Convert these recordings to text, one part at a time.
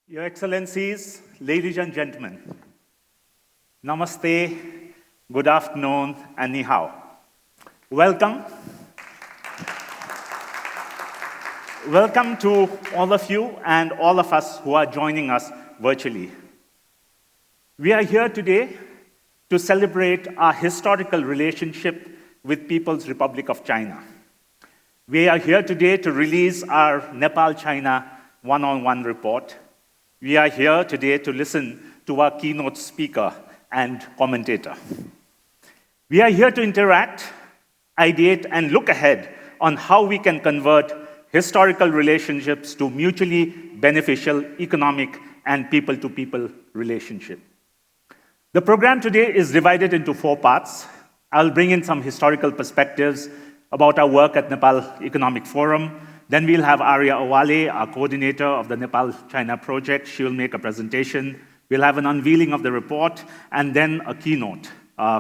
Your Excellencies, ladies and gentlemen, Namaste, good afternoon, and Ni hao. Welcome. Welcome to all of you and all of us who are joining us virtually. We are here today to celebrate our historical relationship with People's Republic of China. We are here today to release our Nepal-China one-on-one report. We are here today to listen to our keynote speaker and commentator. We are here to interact, ideate, and look ahead on how we can convert historical relationships to mutually beneficial economic and people-to-people relationship. The program today is divided into 4 parts. I'll bring in some historical perspectives about our work at Nepal Economic Forum. Then we'll have Arya Awale, our coordinator of the Nepal-China project. She will make a presentation. We'll have an unveiling of the report, and then a keynote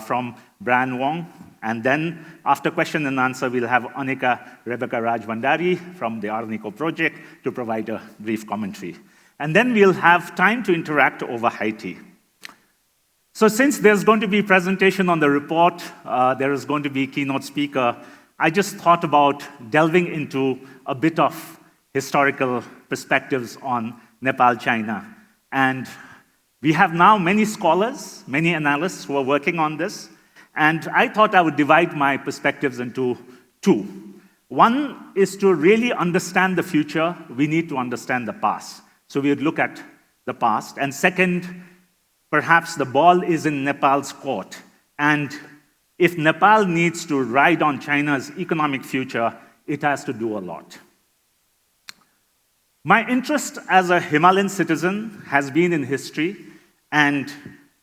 from Wong. And then, after question and answer, we'll have Aneka Rajbhandari from the Araniko project to provide a brief commentary. And then we'll have time to interact over high tea. So since there's going to be presentation on the report, there is going to be keynote speaker, I just thought about delving into a bit of historical perspectives on Nepal-China. And we have now many scholars, many analysts who are working on this. And I thought I would divide my perspectives into 2. One is to really understand the future, we need to understand the past. So we would look at the past. And second, perhaps the ball is in Nepal's court. And if Nepal needs to ride on China's economic future, it has to do a lot. My interest as a Himalayan citizen has been in history, and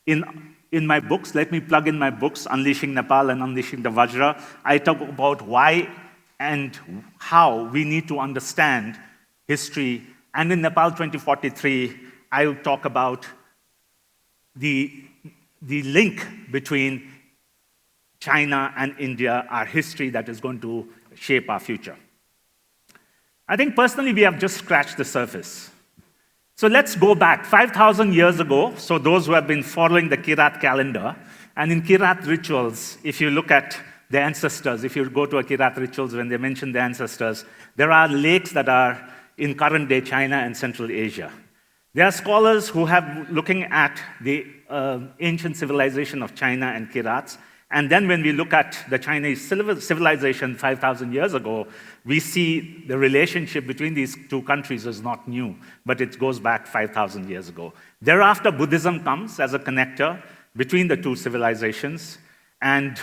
in my books, let me plug in my books, Unleashing Nepal and Unleashing the Vajra, I talk about why and how we need to understand history. And in Nepal 2043, I will talk about the link between China and India, our history that is going to shape our future. I think personally we have just scratched the surface. So let's go back 5,000 years ago, so those who have been following the Kirat calendar, and in Kirat rituals, if you look at the ancestors, if you go to a Kirat rituals when they mention the ancestors, there are lakes that are in current-day China and Central Asia. There are scholars who have looking at the ancient civilization of China and Kirats. And then when we look at the Chinese civilization 5,000 years ago, we see the relationship between these 2 countries is not new, but it goes back 5,000 years ago. Thereafter, Buddhism comes as a connector between the 2 civilizations. And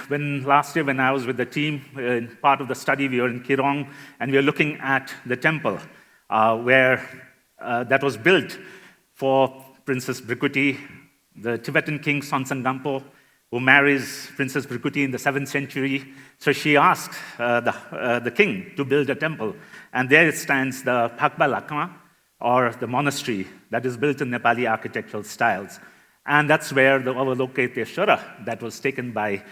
last year when I was with the team, part of the study, we were in Kirong, and we were looking at the temple that was built for Princess Brikuti, the Tibetan king Sonsan Gampo, who marries Princess Brikuti in the 7th century. So she asked the king to build a temple. And there it stands the Phakba Lakma, or the monastery, that is built in Nepali architectural styles. And that's where the Avalokiteshvara that was taken by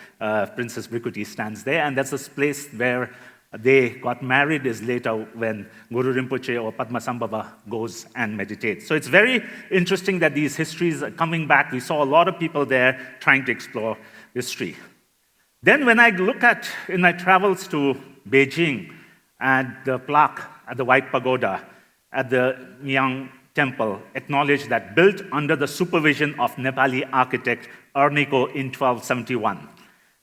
Princess Brikuti stands there. And that's the place where they got married is later when Guru Rinpoche or Padmasambhava goes and meditates. So it's very interesting that these histories are coming back. We saw a lot of people there trying to explore history. Then when I look at, in my travels to Beijing, and the plaque at the White Pagoda, at the Myang Temple, acknowledged that built under the supervision of Nepali architect Araniko in 1271.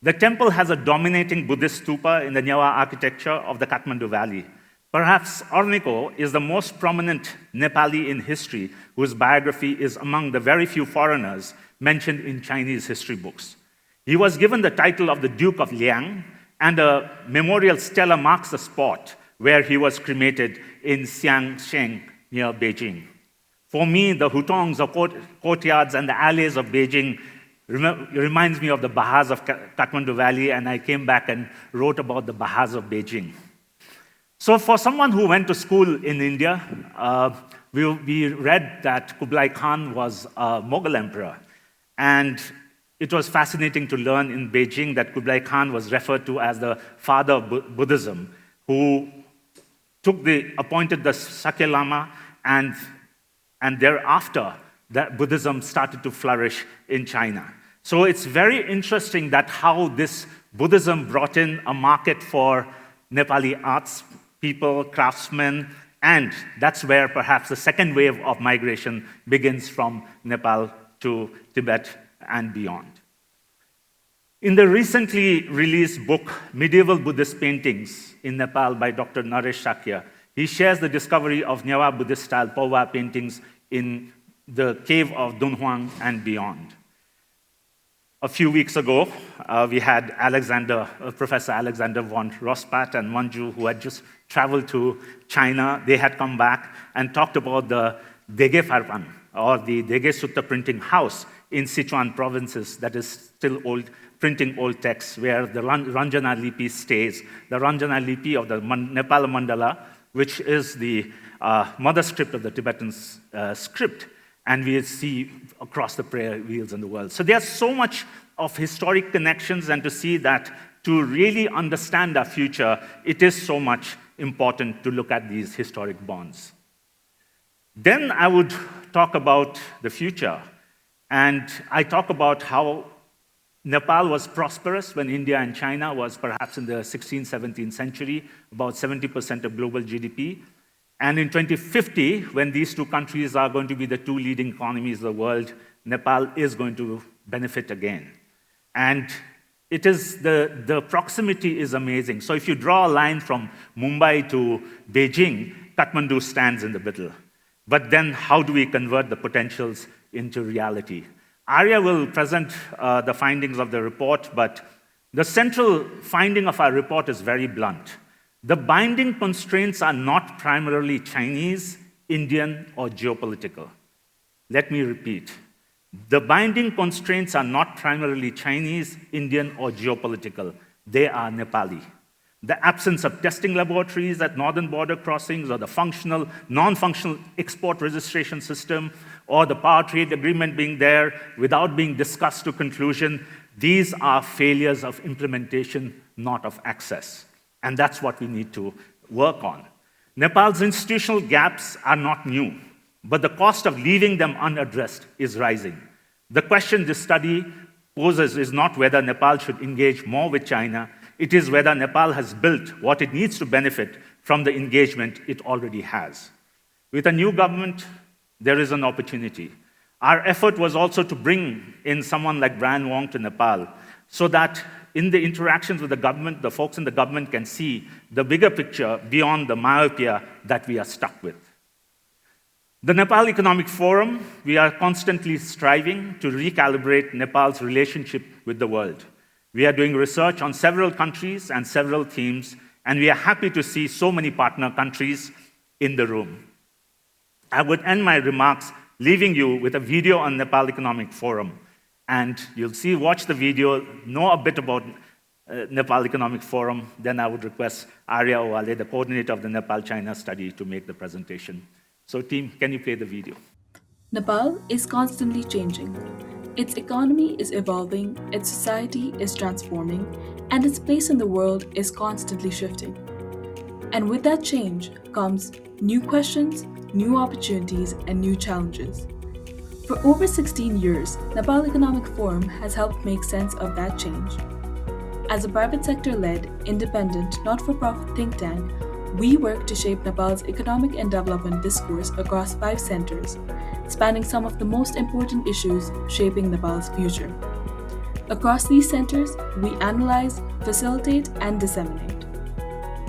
The temple has a dominating Buddhist stupa in the Nyawa architecture of the Kathmandu Valley. Perhaps Araniko is the most prominent Nepali in history whose biography is among the very few foreigners mentioned in Chinese history books. He was given the title of the Duke of Liang, and a memorial stela marks the spot where he was cremated in Xiangsheng near Beijing. For me, the hutongs or courtyards and the alleys of Beijing reminds me of the Bahars of Kathmandu Valley, and I came back and wrote about the Bahars of Beijing. So for someone who went to school in India, we read that Kublai Khan was a Mughal emperor. And it was fascinating to learn in Beijing that Kublai Khan was referred to as the father of Buddhism, who appointed the Shakya Lama and And thereafter, that Buddhism started to flourish in China. So it's very interesting that how this Buddhism brought in a market for Nepali arts people, craftsmen, and that's where perhaps the second wave of migration begins from Nepal to Tibet and beyond. In the recently released book, Medieval Buddhist Paintings in Nepal by Dr. Naresh Shakya, he shares the discovery of Nyewa Buddhist-style Powa paintings in the cave of Dunhuang and beyond. A few weeks ago, we had Professor Alexander von Rospat and Manju, who had just traveled to China. They had come back and talked about the Dege Farpan, or the Dege Sutta printing house in Sichuan provinces that is still printing old texts, where the Ranjana Lipi stays. The Ranjana Lipi of the Nepal Mandala, which is the mother script of the Tibetan script, and we see across the prayer wheels in the world. So there's so much of historic connections, and to see that to really understand our future, it is so much important to look at these historic bonds. Then I would talk about the future, and I talk about how Nepal was prosperous when India and China was perhaps in the 16th, 17th century, about 70% of global GDP. And in 2050, when these two countries are going to be the two leading economies of the world, Nepal is going to benefit again. And it is the proximity is amazing. So if you draw a line from Mumbai to Beijing, Kathmandu stands in the middle. But then how do we convert the potentials into reality? Arya will present the findings of the report, but the central finding of our report is very blunt. The binding constraints are not primarily Chinese, Indian, or geopolitical. Let me repeat. The binding constraints are not primarily Chinese, Indian, or geopolitical. They are Nepali. The absence of testing laboratories at northern border crossings, or the functional, non-functional export registration system, or the power trade agreement being there without being discussed to conclusion, these are failures of implementation, not of access. And that's what we need to work on. Nepal's institutional gaps are not new, but the cost of leaving them unaddressed is rising. The question this study poses is not whether Nepal should engage more with China, it is whether Nepal has built what it needs to benefit from the engagement it already has. With a new government, there is an opportunity. Our effort was also to bring in someone like Brian Wong to Nepal, so that in the interactions with the government, the folks in the government can see the bigger picture beyond the myopia that we are stuck with. The Nepal Economic Forum, we are constantly striving to recalibrate Nepal's relationship with the world. We are doing research on several countries and several themes, and we are happy to see so many partner countries in the room. I would end my remarks leaving you with a video on Nepal Economic Forum. And you'll watch the video, know a bit about Nepal Economic Forum. Then I would request Arya Awale, the coordinator of the Nepal-China study, to make the presentation. So team, can you play the video? Nepal is constantly changing. Its economy is evolving, its society is transforming, and its place in the world is constantly shifting. And with that change comes new questions, new opportunities, and new challenges. For over 16 years, Nepal Economic Forum has helped make sense of that change. As a private sector-led, independent, not-for-profit think tank, we work to shape Nepal's economic and development discourse across 5 centers, spanning some of the most important issues shaping Nepal's future. Across these centers, we analyze, facilitate, and disseminate.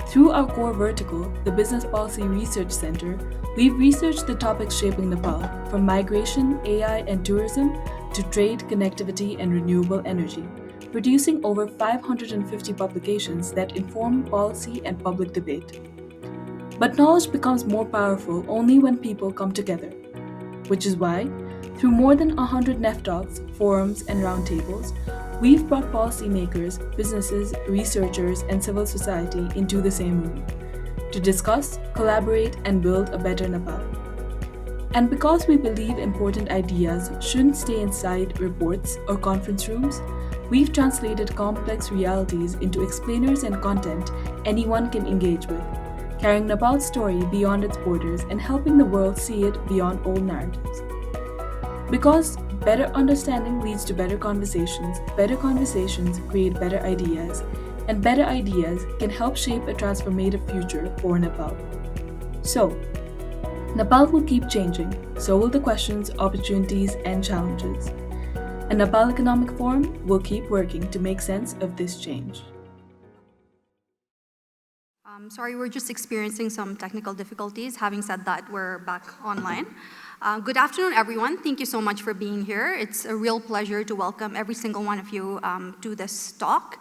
Through our core vertical, the Business Policy Research Center, we've researched the topics shaping Nepal, from migration, AI, and tourism to trade, connectivity, and renewable energy, producing over 550 publications that inform policy and public debate. But knowledge becomes more powerful only when people come together, which is why, through more than 100 NEF talks, forums, and roundtables, we've brought policymakers, businesses, researchers, and civil society into the same room to discuss, collaborate, and build a better Nepal. And because we believe important ideas shouldn't stay inside reports or conference rooms, we've translated complex realities into explainers and content anyone can engage with, carrying Nepal's story beyond its borders and helping the world see it beyond old narratives. Because better understanding leads to better conversations create better ideas, and better ideas can help shape a transformative future for Nepal. So, Nepal will keep changing, so will the questions, opportunities, and challenges. And Nepal Economic Forum will keep working to make sense of this change. Sorry, we're just experiencing some technical difficulties. Having said that, we're back online. Good afternoon, everyone. Thank you so much for being here. It's a real pleasure to welcome every single one of you to this talk.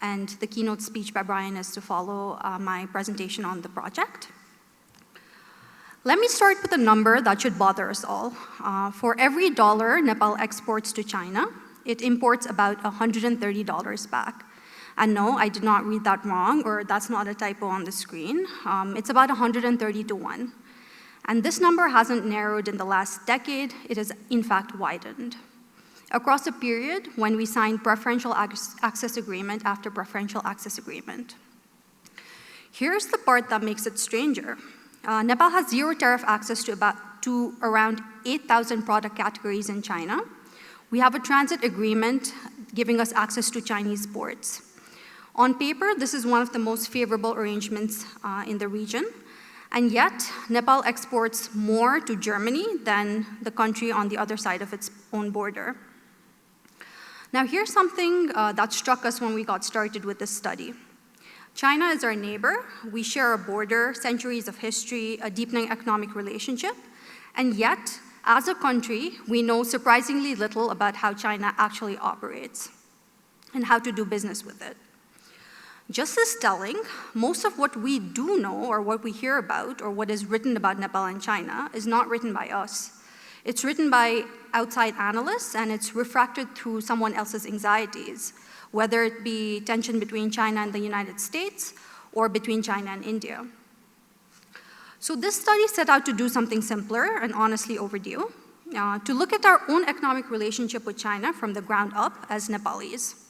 And the keynote speech by Brian is to follow my presentation on the project. Let me start with a number that should bother us all. For every dollar Nepal exports to China, it imports about $130 back. And no, I did not read that wrong, or that's not a typo on the screen. It's about 130 to 1. And this number hasn't narrowed in the last decade. It has, in fact, widened. Across a period when we signed preferential access agreement after preferential access agreement. Here's the part that makes it stranger. Nepal has zero tariff access to around 8,000 product categories in China. We have a transit agreement giving us access to Chinese ports. On paper, this is one of the most favorable arrangements in the region, and yet Nepal exports more to Germany than the country on the other side of its own border. Now here's something that struck us when we got started with this study. China is our neighbor. We share a border, centuries of history, a deepening economic relationship, and yet, as a country, we know surprisingly little about how China actually operates and how to do business with it. Just as telling, most of what we do know or what we hear about or what is written about Nepal and China is not written by us. It's written by outside analysts and it's refracted through someone else's anxieties, whether it be tension between China and the United States or between China and India. So this study set out to do something simpler and honestly overdue, to look at our own economic relationship with China from the ground up as Nepalese.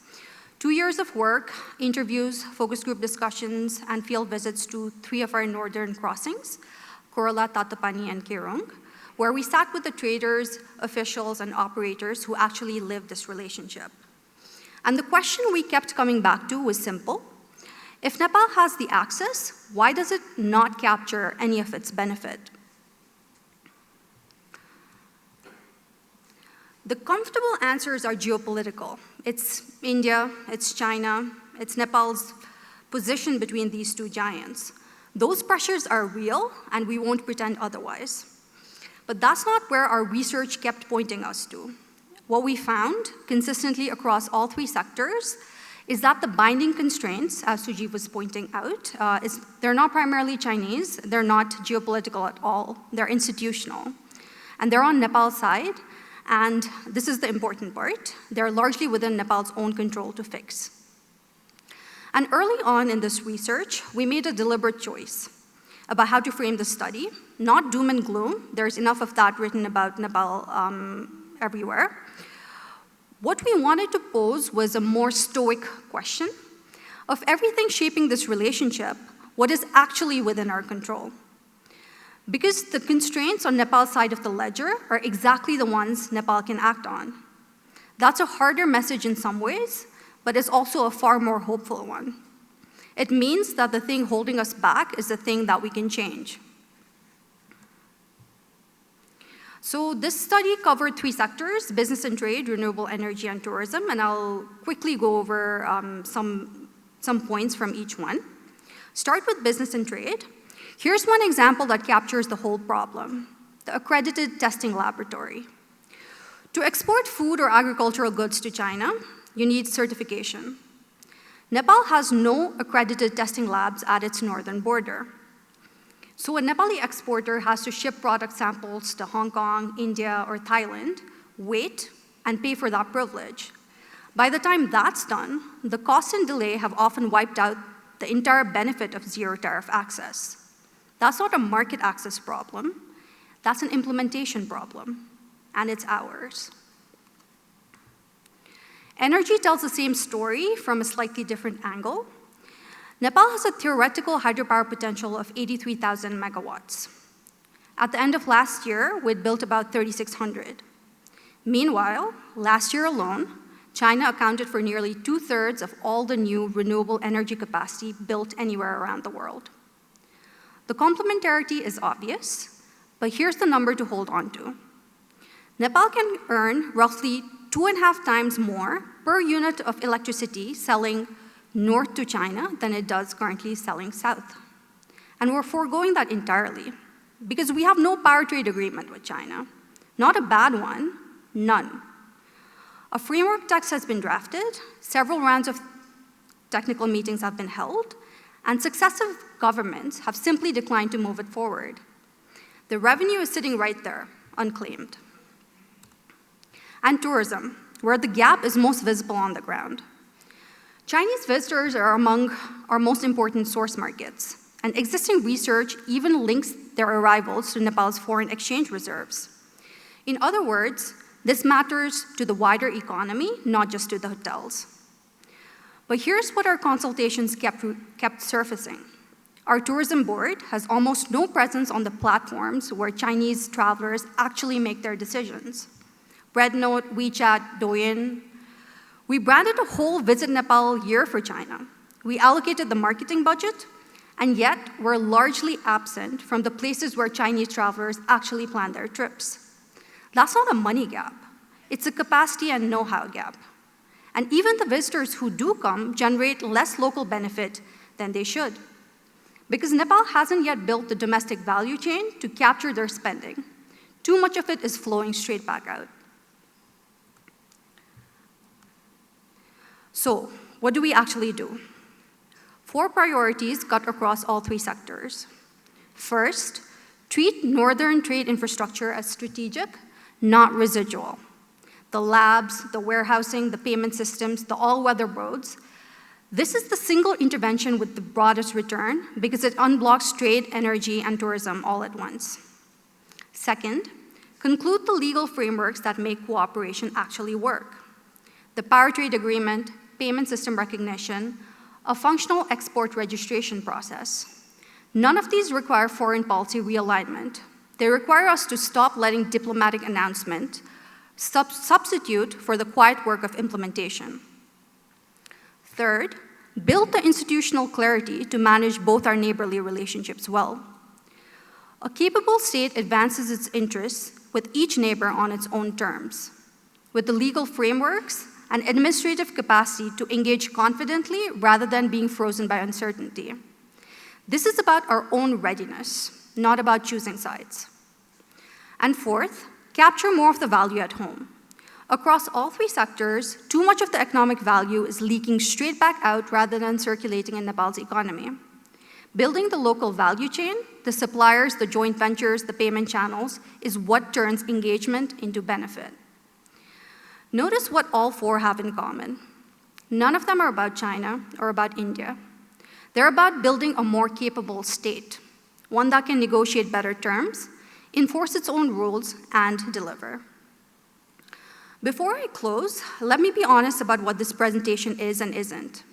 2 years of work, interviews, focus group discussions, and field visits to 3 of our northern crossings, Korla, Tatapani, and Kerong, where we sat with the traders, officials, and operators who actually live this relationship. And the question we kept coming back to was simple. If Nepal has the access, why does it not capture any of its benefit? The comfortable answers are geopolitical. It's India, it's China, it's Nepal's position between these two giants. Those pressures are real, and we won't pretend otherwise. But that's not where our research kept pointing us to. What we found, consistently across all 3 sectors, is that the binding constraints, as Sujeev was pointing out, they're not primarily Chinese, they're not geopolitical at all, they're institutional. And they're on Nepal's side, and this is the important part, they're largely within Nepal's own control to fix. And early on in this research, we made a deliberate choice about how to frame the study, not doom and gloom, there's enough of that written about Nepal everywhere. What we wanted to pose was a more stoic question of everything shaping this relationship, what is actually within our control? Because the constraints on Nepal's side of the ledger are exactly the ones Nepal can act on. That's a harder message in some ways, but it's also a far more hopeful one. It means that the thing holding us back is the thing that we can change. So this study covered 3 sectors, business and trade, renewable energy, and tourism, and I'll quickly go over some points from each one. Start with business and trade. Here's one example that captures the whole problem, the accredited testing laboratory. To export food or agricultural goods to China, you need certification. Nepal has no accredited testing labs at its northern border. So a Nepali exporter has to ship product samples to Hong Kong, India, or Thailand, wait, and pay for that privilege. By the time that's done, the cost and delay have often wiped out the entire benefit of zero tariff access. That's not a market access problem, that's an implementation problem, and it's ours. Energy tells the same story from a slightly different angle. Nepal has a theoretical hydropower potential of 83,000 megawatts. At the end of last year, we'd built about 3,600. Meanwhile, last year alone, China accounted for nearly 2/3 of all the new renewable energy capacity built anywhere around the world. The complementarity is obvious, but here's the number to hold on to. Nepal can earn roughly 2.5 times more per unit of electricity selling north to China than it does currently selling south. And we're foregoing that entirely because we have no power trade agreement with China. Not a bad one, none. A framework text has been drafted, several rounds of technical meetings have been held, and successive governments have simply declined to move it forward. The revenue is sitting right there, unclaimed. And tourism, where the gap is most visible on the ground. Chinese visitors are among our most important source markets, and existing research even links their arrivals to Nepal's foreign exchange reserves. In other words, this matters to the wider economy, not just to the hotels. But here's what our consultations kept surfacing. Our tourism board has almost no presence on the platforms where Chinese travelers actually make their decisions. Rednote, WeChat, Douyin. We branded a whole Visit Nepal year for China. We allocated the marketing budget, and yet we're largely absent from the places where Chinese travelers actually plan their trips. That's not a money gap. It's a capacity and know-how gap. And even the visitors who do come generate less local benefit than they should. Because Nepal hasn't yet built the domestic value chain to capture their spending. Too much of it is flowing straight back out. So, what do we actually do? 4 priorities cut across all 3 sectors. First, treat northern trade infrastructure as strategic, not residual. The labs, the warehousing, the payment systems, the all-weather roads. This is the single intervention with the broadest return because it unblocks trade, energy, and tourism all at once. Second, conclude the legal frameworks that make cooperation actually work. The power trade agreement, payment system recognition, a functional export registration process. None of these require foreign policy realignment. They require us to stop letting diplomatic announcement substitute for the quiet work of implementation. Third, build the institutional clarity to manage both our neighborly relationships well. A capable state advances its interests with each neighbor on its own terms, with the legal frameworks and administrative capacity to engage confidently rather than being frozen by uncertainty. This is about our own readiness, not about choosing sides. And fourth, capture more of the value at home. Across all 3 sectors, too much of the economic value is leaking straight back out rather than circulating in Nepal's economy. Building the local value chain, the suppliers, the joint ventures, the payment channels, is what turns engagement into benefit. Notice what all 4 have in common. None of them are about China or about India. They're about building a more capable state, one that can negotiate better terms, enforce its own rules, and deliver. Before I close, let me be honest about what this presentation is and isn't.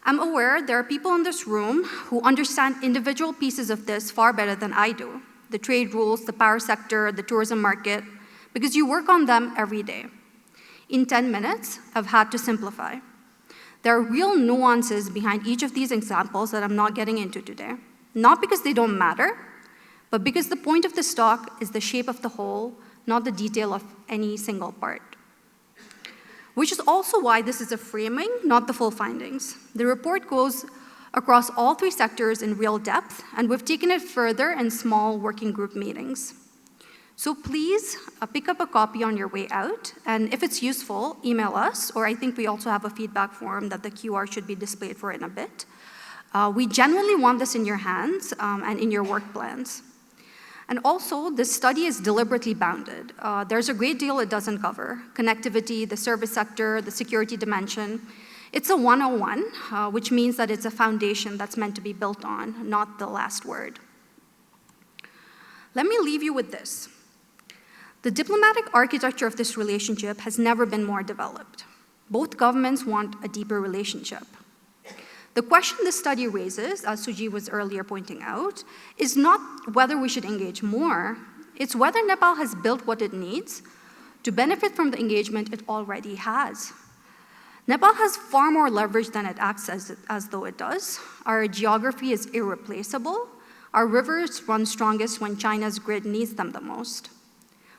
I'm aware there are people in this room who understand individual pieces of this far better than I do. The trade rules, the power sector, the tourism market, because you work on them every day. In 10 minutes, I've had to simplify. There are real nuances behind each of these examples that I'm not getting into today. Not because they don't matter, but because the point of this talk is the shape of the whole, not the detail of any single part. Which is also why this is a framing, not the full findings. The report goes across all 3 sectors in real depth, and we've taken it further in small working group meetings. So please pick up a copy on your way out, and if it's useful, email us, or I think we also have a feedback form that the QR should be displayed for in a bit. We genuinely want this in your hands and in your work plans. And also, this study is deliberately bounded. There's a great deal it doesn't cover: connectivity, the service sector, the security dimension. It's a 101, which means that it's a foundation that's meant to be built on, not the last word. Let me leave you with this. The diplomatic architecture of this relationship has never been more developed. Both governments want a deeper relationship. The question this study raises, as Sujeev was earlier pointing out, is not whether we should engage more, it's whether Nepal has built what it needs to benefit from the engagement it already has. Nepal has far more leverage than it acts as though it does. Our geography is irreplaceable. Our rivers run strongest when China's grid needs them the most.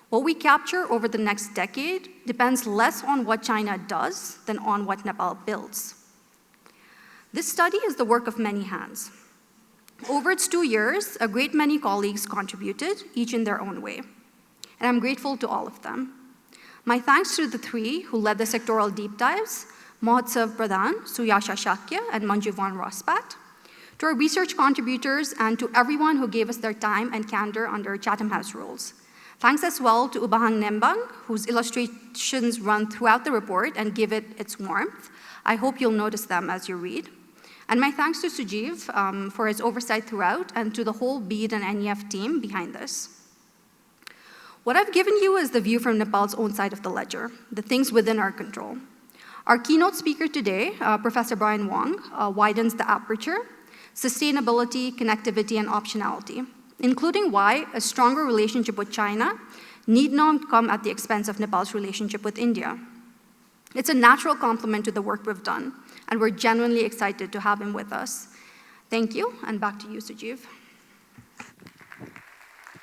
What we capture over the next decade depends less on what China does than on what Nepal builds. This study is the work of many hands. Over its 2 years, a great many colleagues contributed, each in their own way. And I'm grateful to all of them. My thanks to the three who led the sectoral deep dives, Mahotsav Pradhan, Suyasha Shakya, and Manju von Rospat, to our research contributors, and to everyone who gave us their time and candor under Chatham House rules. Thanks as well to Ubahang Nembang, whose illustrations run throughout the report and give it its warmth. I hope you'll notice them as you read. And my thanks to Sujeev for his oversight throughout, and to the whole BEAD and NEF team behind this. What I've given you is the view from Nepal's own side of the ledger, the things within our control. Our keynote speaker today, Professor Brian Wong, widens the aperture, sustainability, connectivity, and optionality, including why a stronger relationship with China need not come at the expense of Nepal's relationship with India. It's a natural complement to the work we've done, and we're genuinely excited to have him with us. Thank you, and back to you, Sujeev.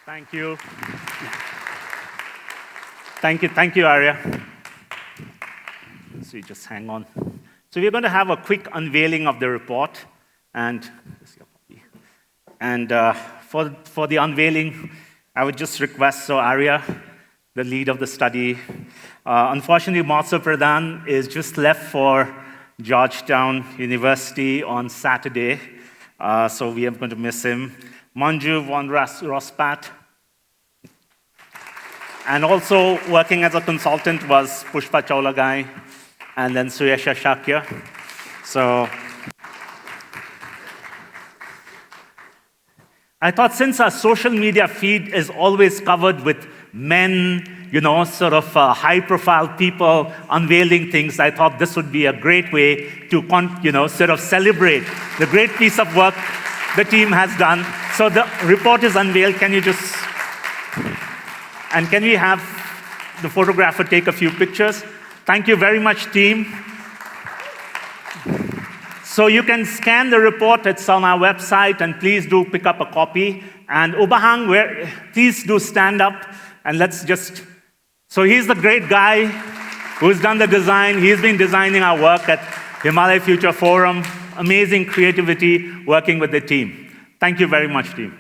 Thank you. Thank you, Arya. So you just hang on. So we're going to have a quick unveiling of the report, and for the unveiling, I would just request, so Arya, the lead of the study, unfortunately, Mahotsav Pradhan is just left for Georgetown University on Saturday, so we are going to miss him. Manju von Rospat, and also working as a consultant was Pushpa Chaulagai, and then Suyasha Shakya. So I thought, since our social media feed is always covered with men, sort of high-profile people unveiling things, I thought this would be a great way to, sort of celebrate the great piece of work the team has done. So the report is unveiled. Can you just, and can we have the photographer take a few pictures? Thank you very much, team. So you can scan the report. It's on our website, and please do pick up a copy. And Ubahang, please do stand up, and let's just, so he's the great guy who's done the design. He's been designing our work at Himalaya Future Forum. Amazing creativity working with the team. Thank you very much, team.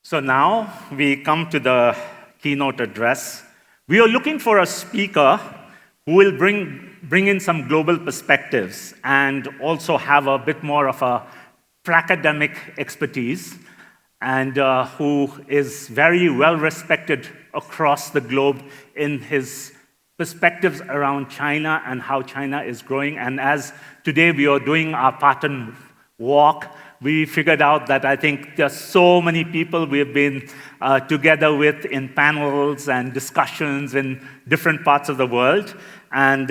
So now we come to the keynote address. We are looking for a speaker who will bring in some global perspectives and also have a bit more of a academic expertise, and who is very well respected across the globe in his perspectives around China and how China is growing. And as today we are doing our pattern walk, we figured out that I think there's so many people we've been together with in panels and discussions in different parts of the world. And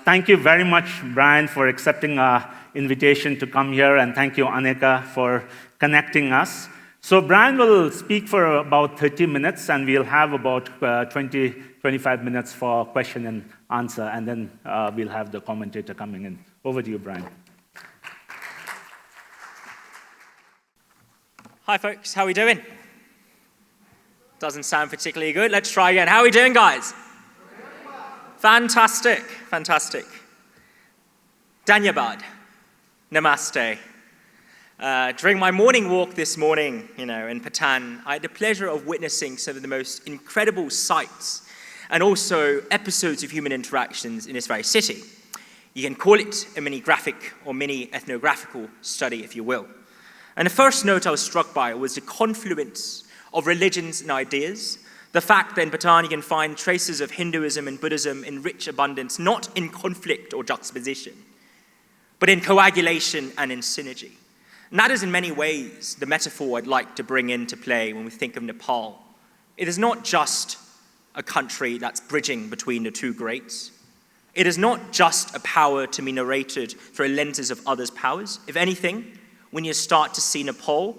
thank you very much, Brian, for accepting our invitation to come here, and thank you, Aneka, for connecting us. So Brian will speak for about 30 minutes, and we'll have about 25 minutes for question and answer, and then we'll have the commentator coming in. Over to you, Brian. Hi, folks. How are we doing? Doesn't sound particularly good. Let's try again. How are we doing, guys? Fantastic. Fantastic. Dhanyabad. Namaste. During my morning walk this morning, in Patan, I had the pleasure of witnessing some of the most incredible sights and also episodes of human interactions in this very city. You can call it a mini graphic or mini ethnographical study, if you will. And the first note I was struck by was the confluence of religions and ideas. The fact that in Bhutan you can find traces of Hinduism and Buddhism in rich abundance, not in conflict or juxtaposition, but in coagulation and in synergy. And that is in many ways the metaphor I'd like to bring into play when we think of Nepal. It is not just a country that's bridging between the two greats. it is not just a power to be narrated through lenses of others' powers. If anything, when you start to see Nepal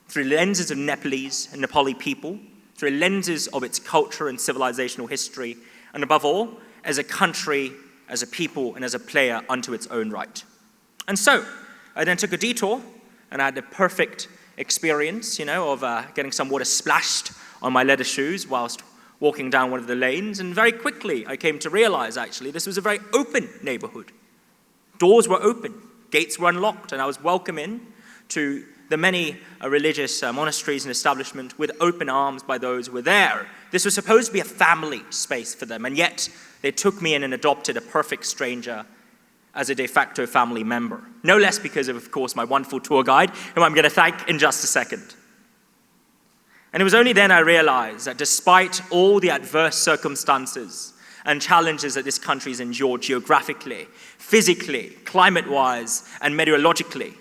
through lenses of Nepalese and Nepali people, through lenses of its culture and civilizational history, and above all, as a country, as a people, and as a player unto its own right. And so, I then took a detour, and I had the perfect experience, of getting some water splashed on my leather shoes whilst walking down one of the lanes, and very quickly I came to realize, actually, this was a very open neighborhood. Doors were open, gates were unlocked, and I was welcome in to the many religious monasteries and establishments with open arms by those who were there. This was supposed to be a family space for them, and yet they took me in and adopted a perfect stranger as a de facto family member. No less because of course, my wonderful tour guide, whom I'm going to thank in just a second. And it was only then I realized that despite all the adverse circumstances and challenges that this country has endured geographically, physically, climate-wise, and meteorologically,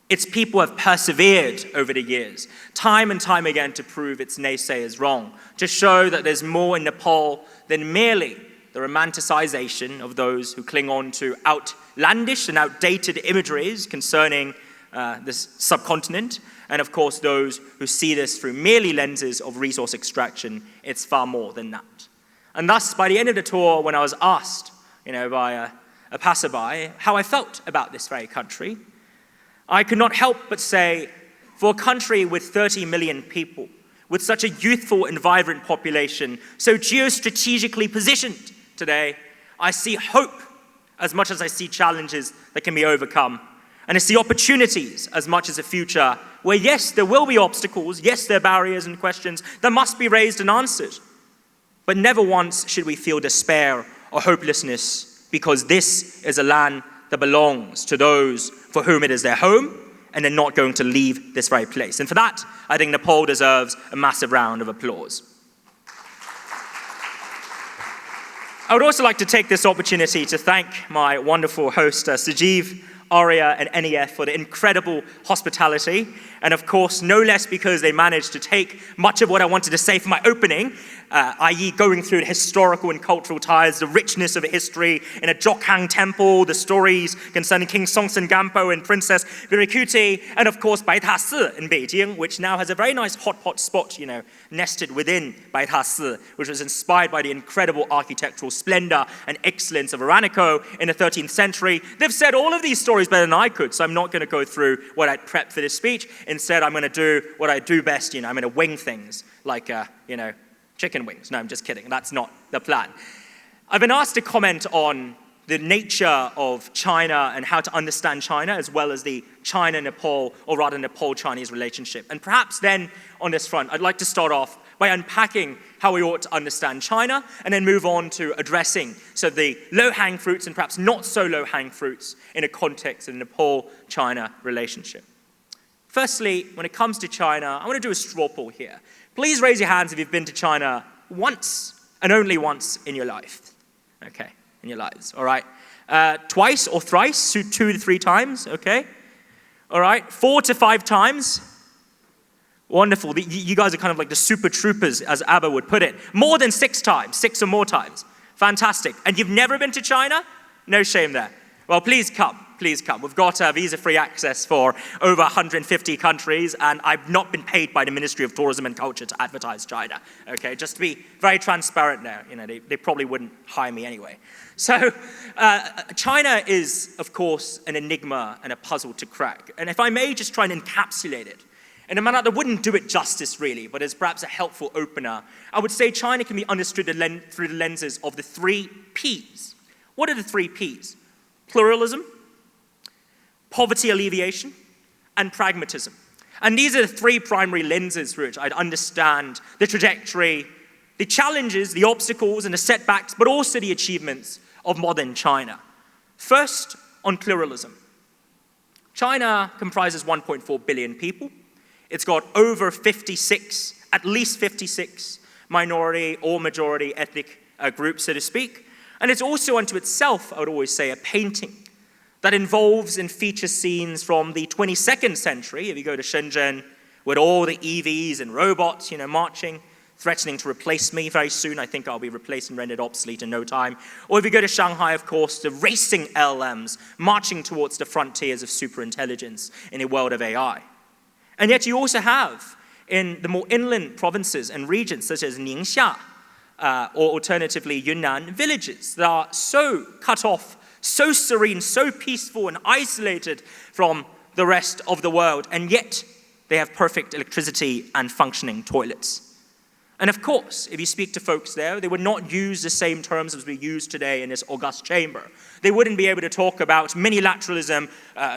its people have persevered over the years, time and time again to prove its naysayers wrong, to show that there's more in Nepal than merely the romanticization of those who cling on to outlandish and outdated imageries concerning this subcontinent, and of course those who see this through merely lenses of resource extraction. It's far more than that. And thus, by the end of the tour, when I was asked, by a passerby, how I felt about this very country, I could not help but say, for a country with 30 million people, with such a youthful and vibrant population, so geostrategically positioned today, I see hope as much as I see challenges that can be overcome. And I see opportunities as much as a future where, yes, there will be obstacles, yes, there are barriers and questions that must be raised and answered. But never once should we feel despair or hopelessness, because this is a land that belongs to those for whom it is their home, and they're not going to leave this very place. And for that, I think Nepal deserves a massive round of applause. I would also like to take this opportunity to thank my wonderful host, Sujeev, Arya, and Aneka for the incredible hospitality. And of course, no less because they managed to take much of what I wanted to say for my opening, i.e. going through the historical and cultural ties, the richness of history in a Jokhang temple, the stories concerning King Songtsen Gampo and Princess Virikuti, and of course Baita Si in Beijing, which now has a very nice hot pot spot, nested within Baita Si, which was inspired by the incredible architectural splendor and excellence of Araniko in the 13th century. They've said all of these stories better than I could, so I'm not going to go through what I'd prepped for this speech. Instead, I'm going to do what I do best, I'm going to wing things like, chicken wings. No, I'm just kidding. That's not the plan. I've been asked to comment on the nature of China and how to understand China, as well as the China-Nepal, or rather Nepal-Chinese relationship. And perhaps then, on this front, I'd like to start off by unpacking how we ought to understand China, and then move on to addressing the low-hanging fruits and perhaps not so low-hanging fruits in a context of the Nepal-China relationship. Firstly, when it comes to China, I want to do a straw poll here. Please raise your hands if you've been to China once and only once in your life. Okay, in your lives, all right. Twice or thrice, 2 to 3 times, okay. All right, 4 to 5 times. Wonderful, you guys are kind of like the super troopers, as ABBA would put it. More than 6 times, 6 or more times. Fantastic. And you've never been to China? No shame there. Well, please come. Please come. We've got visa-free access for over 150 countries, and I've not been paid by the Ministry of Tourism and Culture to advertise China. Okay, just to be very transparent now. They probably wouldn't hire me anyway. So China is, of course, an enigma and a puzzle to crack. And if I may just try and encapsulate it in a manner that wouldn't do it justice, really, but is perhaps a helpful opener, I would say China can be understood through the lenses of the 3 Ps. What are the 3 Ps? Pluralism, poverty alleviation, and pragmatism. And these are the 3 primary lenses through which I'd understand the trajectory, the challenges, the obstacles, and the setbacks, but also the achievements of modern China. First, on pluralism. China comprises 1.4 billion people. It's got over 56, at least 56, minority or majority ethnic groups, so to speak. And it's also unto itself, I would always say, a painting that involves and features scenes from the 22nd century, if you go to Shenzhen, with all the EVs and robots, marching, threatening to replace me very soon. I think I'll be replaced and rendered obsolete in no time. Or if you go to Shanghai, of course, the racing LLMs marching towards the frontiers of superintelligence in a world of AI. And yet you also have, in the more inland provinces and regions, such as Ningxia, or alternatively Yunnan, villages that are so cut off, so serene, so peaceful and isolated from the rest of the world, and yet they have perfect electricity and functioning toilets. And of course, if you speak to folks there, they would not use the same terms as we use today in this august chamber. They wouldn't be able to talk about minilateralism,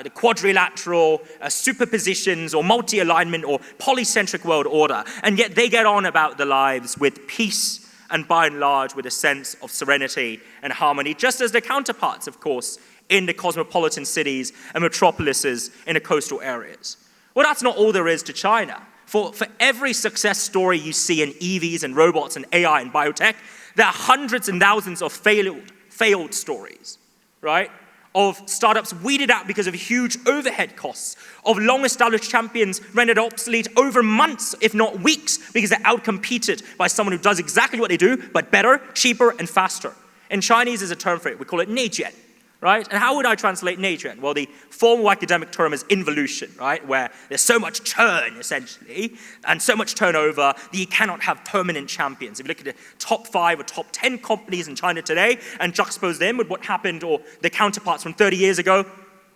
the quadrilateral, superpositions, or multi-alignment, or polycentric world order. And yet they get on about their lives with peace and by and large with a sense of serenity and harmony, just as their counterparts, of course, in the cosmopolitan cities and metropolises in the coastal areas. Well, that's not all there is to China. For every success story you see in EVs and robots and AI and biotech, there are hundreds and thousands of failed stories, right? Of startups weeded out because of huge overhead costs, of long-established champions rendered obsolete over months, if not weeks, because they're outcompeted by someone who does exactly what they do, but better, cheaper, and faster. In Chinese, there's a term for it. We call it 内卷. Right? And how would I translate 内卷? Well, the formal academic term is involution, right? Where there's so much churn, essentially, and so much turnover that you cannot have permanent champions. If you look at the top 5 or top 10 companies in China today and juxtapose them with what happened or their counterparts from 30 years ago,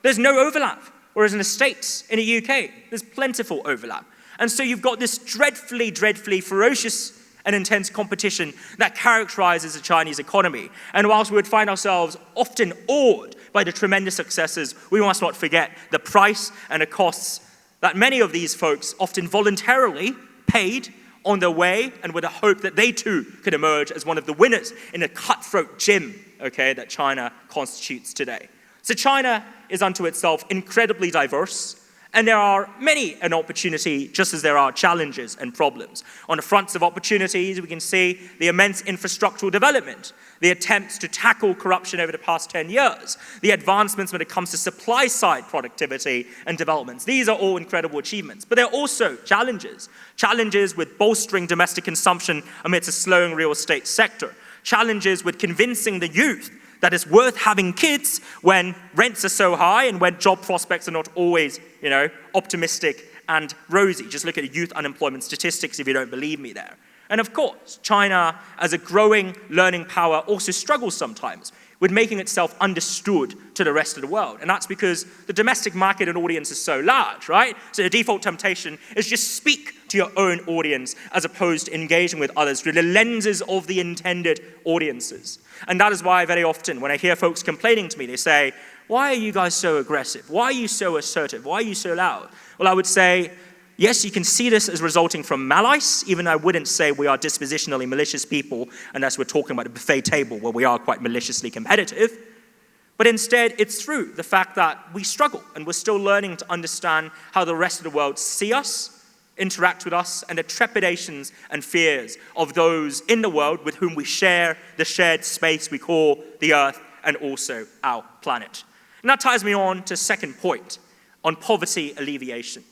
there's no overlap. Whereas in the States, in the UK, there's plentiful overlap. And so you've got this dreadfully, dreadfully ferocious and intense competition that characterizes the Chinese economy. And whilst we would find ourselves often awed by the tremendous successes, we must not forget the price and the costs that many of these folks often voluntarily paid on their way, and with a hope that they too could emerge as one of the winners in a cutthroat gym, okay, that China constitutes today. So China is unto itself incredibly diverse. And there are many an opportunity, just as there are challenges and problems. On the fronts of opportunities, we can see the immense infrastructural development, the attempts to tackle corruption over the past 10 years, the advancements when it comes to supply-side productivity and developments. These are all incredible achievements. But there are also challenges. Challenges with bolstering domestic consumption amidst a slowing real estate sector. Challenges with convincing the youth that it's worth having kids when rents are so high and when job prospects are not always, optimistic and rosy. Just look at the youth unemployment statistics if you don't believe me there. And of course, China, as a growing learning power, also struggles sometimes with making itself understood to the rest of the world. And that's because the domestic market and audience is so large, right? So the default temptation is just speak to your own audience as opposed to engaging with others through the lenses of the intended audiences. And that is why very often when I hear folks complaining to me, they say, why are you guys so aggressive? Why are you so assertive? Why are you so loud? Well, I would say, yes, you can see this as resulting from malice, even though I wouldn't say we are dispositionally malicious people unless we're talking about a buffet table where we are quite maliciously competitive. But instead, it's through the fact that we struggle and we're still learning to understand how the rest of the world see us, interact with us, and the trepidations and fears of those in the world with whom we share the shared space we call the Earth and also our planet. And that ties me on to the second point, on poverty alleviation.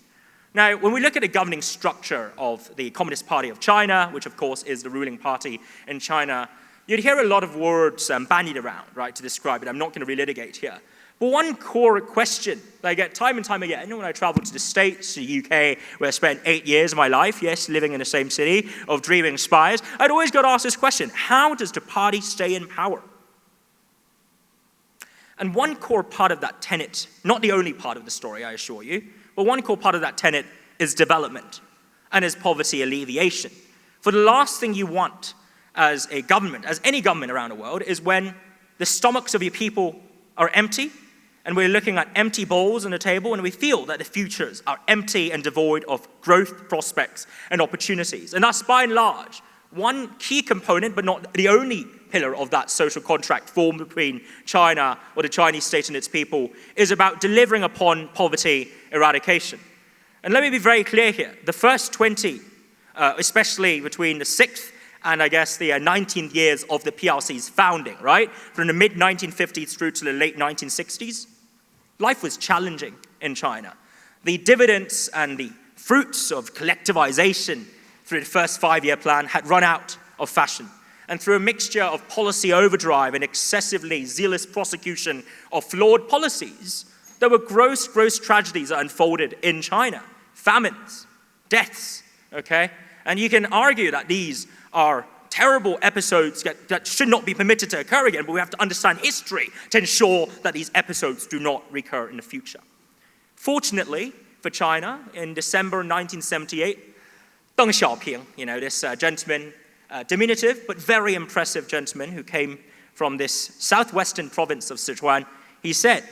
Now, when we look at the governing structure of the Communist Party of China, which of course is the ruling party in China, you'd hear a lot of words bandied around, right, to describe it. I'm not going to relitigate here. But one core question that I get time and time again, when I travel to the States, to the UK, where I spent 8 years of my life, yes, living in the same city of dreaming spies, I'd always got asked this question: how does the party stay in power? And one core part of that tenet, not the only part of the story, I assure you, but one core part of that tenet is development and is poverty alleviation. For the last thing you want as a government, as any government around the world, is when the stomachs of your people are empty and we're looking at empty bowls on the table and we feel that the futures are empty and devoid of growth prospects and opportunities. And that's by and large one key component, but not the only pillar of that social contract formed between China or the Chinese state and its people, is about delivering upon poverty eradication. And let me be very clear here. The first 20, especially between the 6th and I guess the 19th years of the PRC's founding, right? From the mid-1950s through to the late 1960s, life was challenging in China. The dividends and the fruits of collectivization through the first 5-year plan, had run out of fashion. And through a mixture of policy overdrive and excessively zealous prosecution of flawed policies, there were gross tragedies that unfolded in China. Famines, deaths, okay? And you can argue that these are terrible episodes that should not be permitted to occur again, but we have to understand history to ensure that these episodes do not recur in the future. Fortunately for China, in December 1978, Deng Xiaoping, this gentleman, diminutive but very impressive gentleman who came from this southwestern province of Sichuan, he said,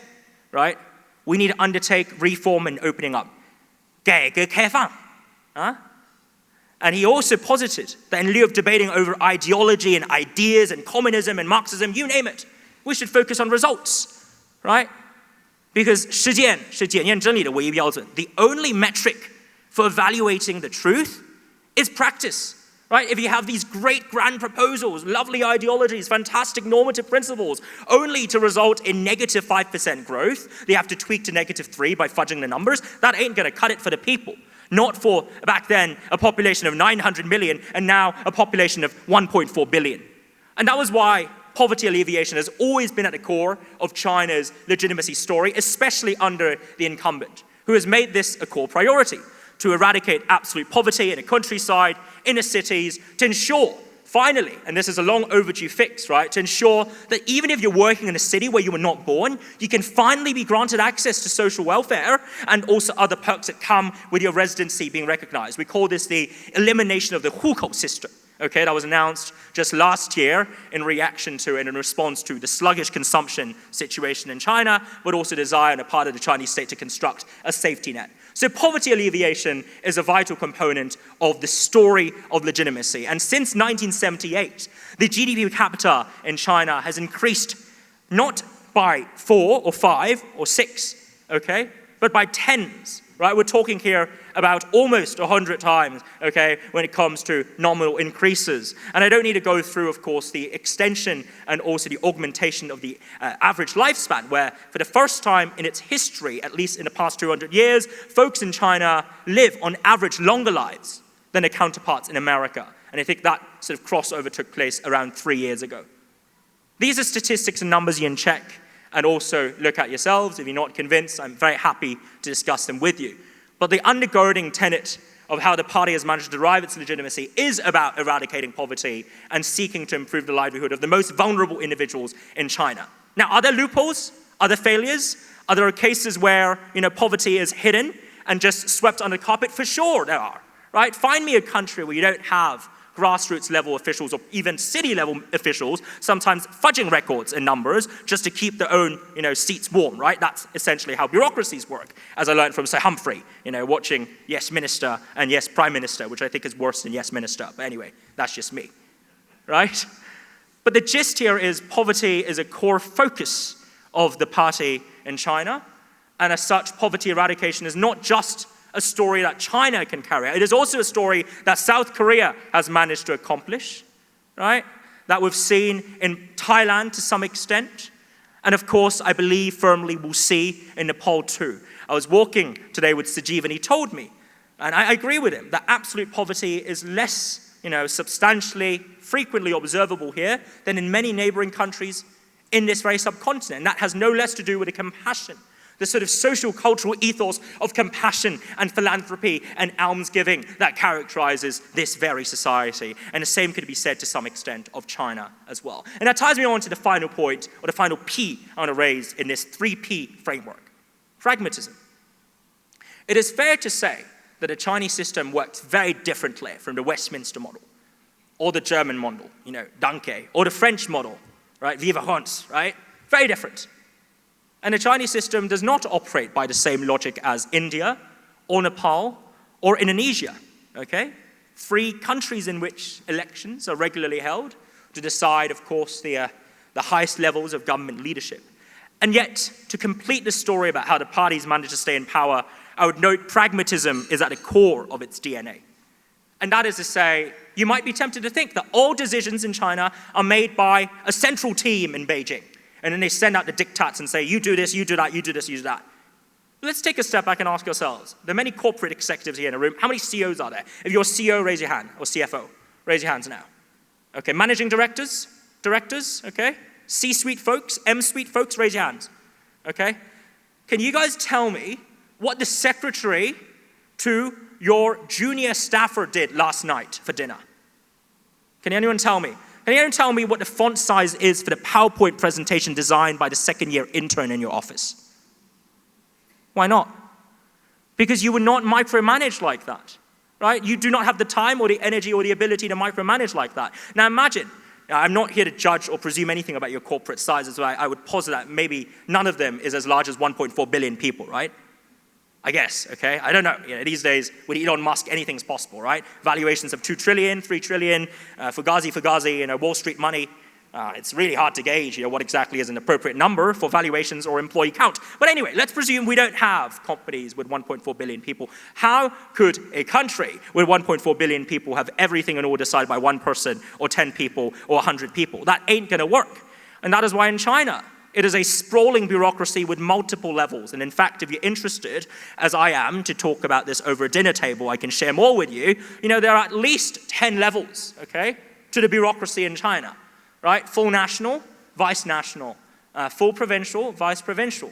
right, we need to undertake reform and opening up. 改革开放. And he also posited that in lieu of debating over ideology and ideas and communism and Marxism, you name it, we should focus on results, right? Because 实践是检验真理的唯一标准. The only metric for evaluating the truth is practice, right? If you have these great grand proposals, lovely ideologies, fantastic normative principles, only to result in negative 5% growth, they have to tweak to -3 by fudging the numbers, that ain't gonna cut it for the people. Not for, back then, a population of 900 million, and now a population of 1.4 billion. And that was why poverty alleviation has always been at the core of China's legitimacy story, especially under the incumbent, who has made this a core priority, to eradicate absolute poverty in the countryside, inner cities, to ensure, finally, and this is a long overdue fix, right, to ensure that even if you're working in a city where you were not born, you can finally be granted access to social welfare and also other perks that come with your residency being recognized. We call this the elimination of the hukou system. Okay, that was announced just last year in reaction to and in response to the sluggish consumption situation in China, but also desire on the part of the Chinese state to construct a safety net. So poverty alleviation is a vital component of the story of legitimacy. And since 1978, the GDP per capita in China has increased not by 4 or 5 or 6, okay, but by tens. Right, we're talking here about almost 100 times, okay, when it comes to nominal increases. And I don't need to go through, of course, the extension and also the augmentation of the average lifespan, where for the first time in its history, at least in the past 200 years, folks in China live on average longer lives than their counterparts in America. And I think that sort of crossover took place around 3 years ago. These are statistics and numbers you can check and also look at yourselves. If you're not convinced, I'm very happy to discuss them with you. But the undergirding tenet of how the party has managed to derive its legitimacy is about eradicating poverty and seeking to improve the livelihood of the most vulnerable individuals in China. Now, are there loopholes? Are there failures? Are there cases where poverty is hidden and just swept under the carpet? For sure there are, right? Find me a country where you don't have grassroots level officials or even city level officials sometimes fudging records and numbers just to keep their own seats warm, right? That's essentially how bureaucracies work, as I learned from Sir Humphrey, watching Yes Minister and Yes Prime Minister, which I think is worse than Yes Minister. But anyway, that's just me, right? But the gist here is poverty is a core focus of the party in China, and as such, poverty eradication is not just a story that China can carry out. It is also a story that South Korea has managed to accomplish, right? That we've seen in Thailand to some extent. And of course, I believe firmly we'll see in Nepal too. I was walking today with Sujeev and he told me, and I agree with him, that absolute poverty is less, substantially, frequently observable here than in many neighboring countries in this very subcontinent. And that has no less to do with the compassion, the sort of social cultural ethos of compassion and philanthropy and almsgiving that characterizes this very society. And the same could be said to some extent of China as well. And that ties me on to the final point, or the final P I want to raise in this 3P framework: pragmatism. It is fair to say that the Chinese system works very differently from the Westminster model, or the German model, Danke, or the French model, right, Vive France, right? Very different. And the Chinese system does not operate by the same logic as India, or Nepal, or Indonesia, okay? Free countries in which elections are regularly held to decide, of course, the highest levels of government leadership. And yet, to complete the story about how the parties managed to stay in power, I would note pragmatism is at the core of its DNA. And that is to say, you might be tempted to think that all decisions in China are made by a central team in Beijing. And then they send out the diktats and say, you do this, you do that, you do this, you do that. Let's take a step back and ask ourselves. There are many corporate executives here in the room. How many CEOs are there? If you're a CEO, raise your hand, or CFO. Raise your hands now. Okay, managing directors, okay? C-suite folks, M-suite folks, raise your hands. Okay? Can you guys tell me what the secretary to your junior staffer did last night for dinner? Can anyone tell me? Can anyone tell me what the font size is for the PowerPoint presentation designed by the second-year intern in your office? Why not? Because you would not micromanage like that, right? You do not have the time or the energy or the ability to micromanage like that. Now imagine, I'm not here to judge or presume anything about your corporate sizes, so I would posit that maybe none of them is as large as 1.4 billion people, right? I guess, okay? I don't know. These days, with Elon Musk, anything's possible, right? Valuations of 2 trillion, 3 trillion, fugazi, Wall Street money. It's really hard to gauge what exactly is an appropriate number for valuations or employee count. But anyway, let's presume we don't have companies with 1.4 billion people. How could a country with 1.4 billion people have everything in all decided by one person or 10 people or 100 people? That ain't going to work. And that is why in China, it is a sprawling bureaucracy with multiple levels. And in fact, if you're interested, as I am, to talk about this over a dinner table, I can share more with you. There are at least 10 levels, okay, to the bureaucracy in China. Right? Full national, vice national, full provincial, vice provincial,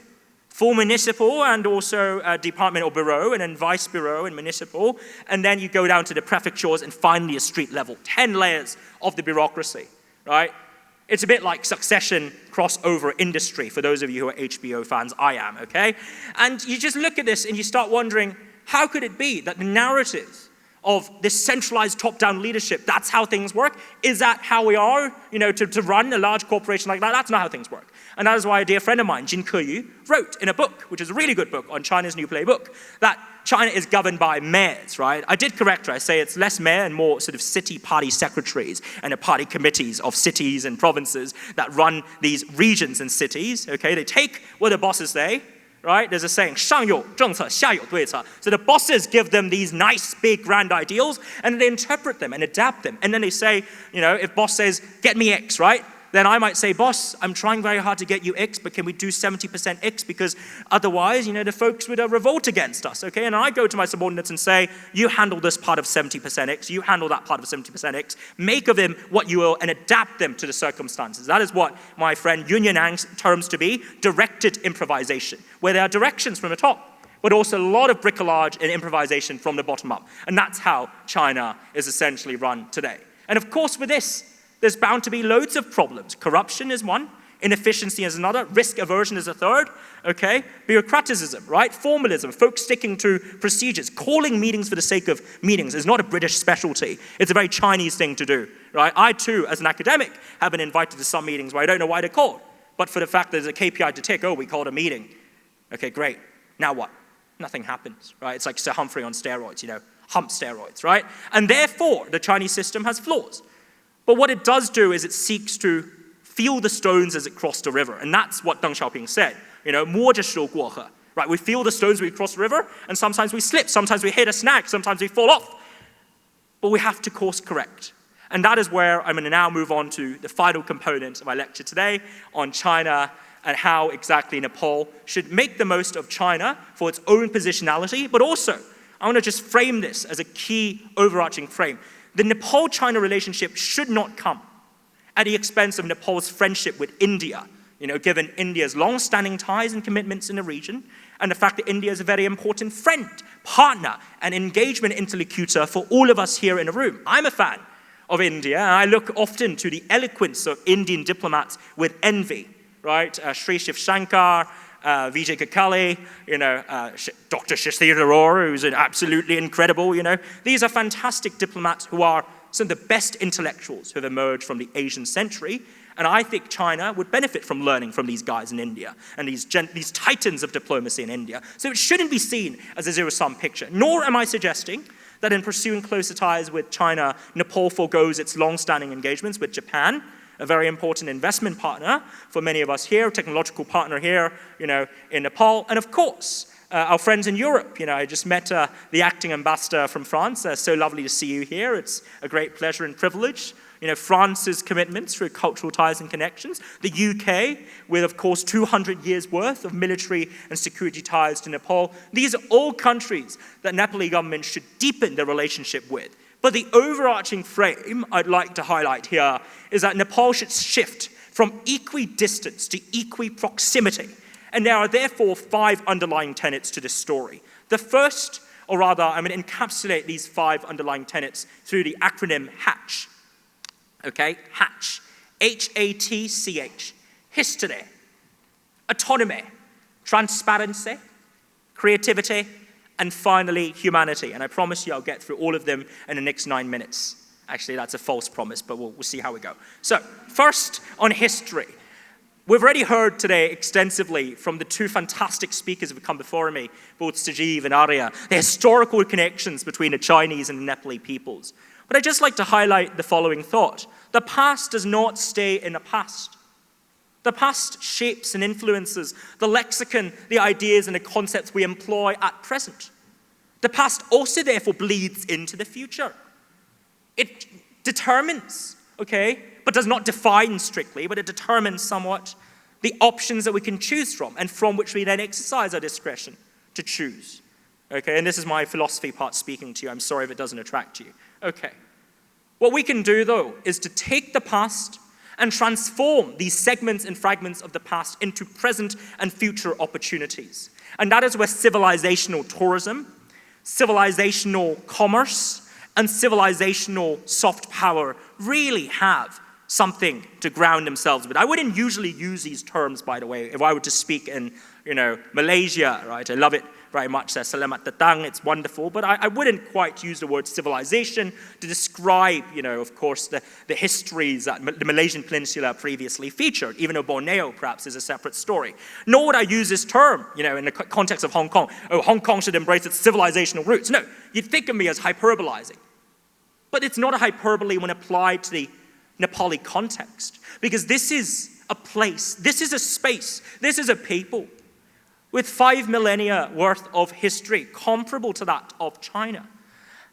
full municipal and also department or bureau, and then vice bureau and municipal, and then you go down to the prefectures and finally a street level. 10 layers of the bureaucracy, right? It's a bit like Succession crossover industry for those of you who are HBO fans. I am, okay? And you just look at this and you start wondering, how could it be that the narratives of this centralized top-down leadership, that's how things work? Is that how we are, to run a large corporation like that? That's not how things work. And that is why a dear friend of mine, Jin Keyu, wrote in a book, which is a really good book on China's new playbook, that China is governed by mayors, right? I did correct her. I say it's less mayor and more sort of city party secretaries and the party committees of cities and provinces that run these regions and cities, okay? They take what the bosses say, right? There's a saying, 上有政策,下有对策. So the bosses give them these nice, big, grand ideals, and they interpret them and adapt them. And then they say, if boss says, get me X, right? Then I might say, boss, I'm trying very hard to get you X, but can we do 70% X? Because otherwise, the folks would revolt against us, okay? And I go to my subordinates and say, you handle this part of 70% X, you handle that part of 70% X, make of them what you will and adapt them to the circumstances. That is what my friend Yun Yanang terms to be directed improvisation, where there are directions from the top, but also a lot of bricolage and improvisation from the bottom up. And that's how China is essentially run today. And of course, with this, there's bound to be loads of problems. Corruption is one, inefficiency is another, risk aversion is a third, okay? Bureaucraticism, right? Formalism, folks sticking to procedures, calling meetings for the sake of meetings is not a British specialty. It's a very Chinese thing to do, right? I too, as an academic, have been invited to some meetings where I don't know why they're called, but for the fact that there's a KPI to tick, we called a meeting. Okay, great. Now what? Nothing happens, right? It's like Sir Humphrey on steroids, hump steroids, right? And therefore, the Chinese system has flaws. But what it does do is it seeks to feel the stones as it crossed the river. And that's what Deng Xiaoping said. 摸着石头过河. Right, we feel the stones when we cross the river, and sometimes we slip, sometimes we hit a snag, sometimes we fall off. But we have to course correct. And that is where I'm going to now move on to the final component of my lecture today on China and how exactly Nepal should make the most of China for its own positionality, but also I want to just frame this as a key overarching frame. The Nepal-China relationship should not come at the expense of Nepal's friendship with India, given India's long-standing ties and commitments in the region, and the fact that India is a very important friend, partner, and engagement interlocutor for all of us here in the room. I'm a fan of India, and I look often to the eloquence of Indian diplomats with envy, right? Sri Shiv Shankar, Vijay Kakali, Dr. Shashir Arora, who's absolutely incredible, These are fantastic diplomats who are some of the best intellectuals who have emerged from the Asian century. And I think China would benefit from learning from these guys in India and these titans of diplomacy in India. So it shouldn't be seen as a zero-sum picture. Nor am I suggesting that in pursuing closer ties with China, Nepal forgoes its long-standing engagements with Japan, a very important investment partner for many of us here, technological partner here, in Nepal. And of course, our friends in Europe. I just met the acting ambassador from France. So lovely to see you here. It's a great pleasure and privilege France's commitments through cultural ties and connections, the UK with, of course, 200 years worth of military and security ties to Nepal. These are all countries that Nepali government should deepen their relationship with. But the overarching frame I'd like to highlight here is that Nepal should shift from equidistance to equiproximity. And there are therefore 5 underlying tenets to this story. The first, or rather, I'm going to encapsulate these 5 underlying tenets through the acronym HATCH. Okay, HATCH. H-A-T-C-H. History, autonomy, transparency, creativity, and finally, humanity. And I promise you I'll get through all of them in the next 9 minutes. Actually, that's a false promise, but we'll see how we go. So, first, on history. We've already heard today extensively from the 2 fantastic speakers who have come before me, both Sujeev and Arya, the historical connections between the Chinese and the Nepali peoples. But I'd just like to highlight the following thought. The past does not stay in the past. The past shapes and influences the lexicon, the ideas, and the concepts we employ at present. The past also, therefore, bleeds into the future. It determines, but does not define strictly, but it determines somewhat the options that we can choose from, and from which we then exercise our discretion to choose. And this is my philosophy part speaking to you. I'm sorry if it doesn't attract you. What we can do, though, is to take the past and transform these segments and fragments of the past into present and future opportunities. And that is where civilizational tourism, civilizational commerce, and civilizational soft power really have something to ground themselves with. I wouldn't usually use these terms, by the way, if I were to speak in, Malaysia, right? I love it very much. Selamat datang, it's wonderful. But I wouldn't quite use the word civilization to describe, of course, the histories that the Malaysian Peninsula previously featured, even though Borneo perhaps is a separate story. Nor would I use this term, in the context of Hong Kong. Oh, Hong Kong should embrace its civilizational roots. No, you'd think of me as hyperbolizing. But it's not a hyperbole when applied to the Nepali context. Because this is a place, this is a space, this is a people with 5 millennia worth of history comparable to that of China.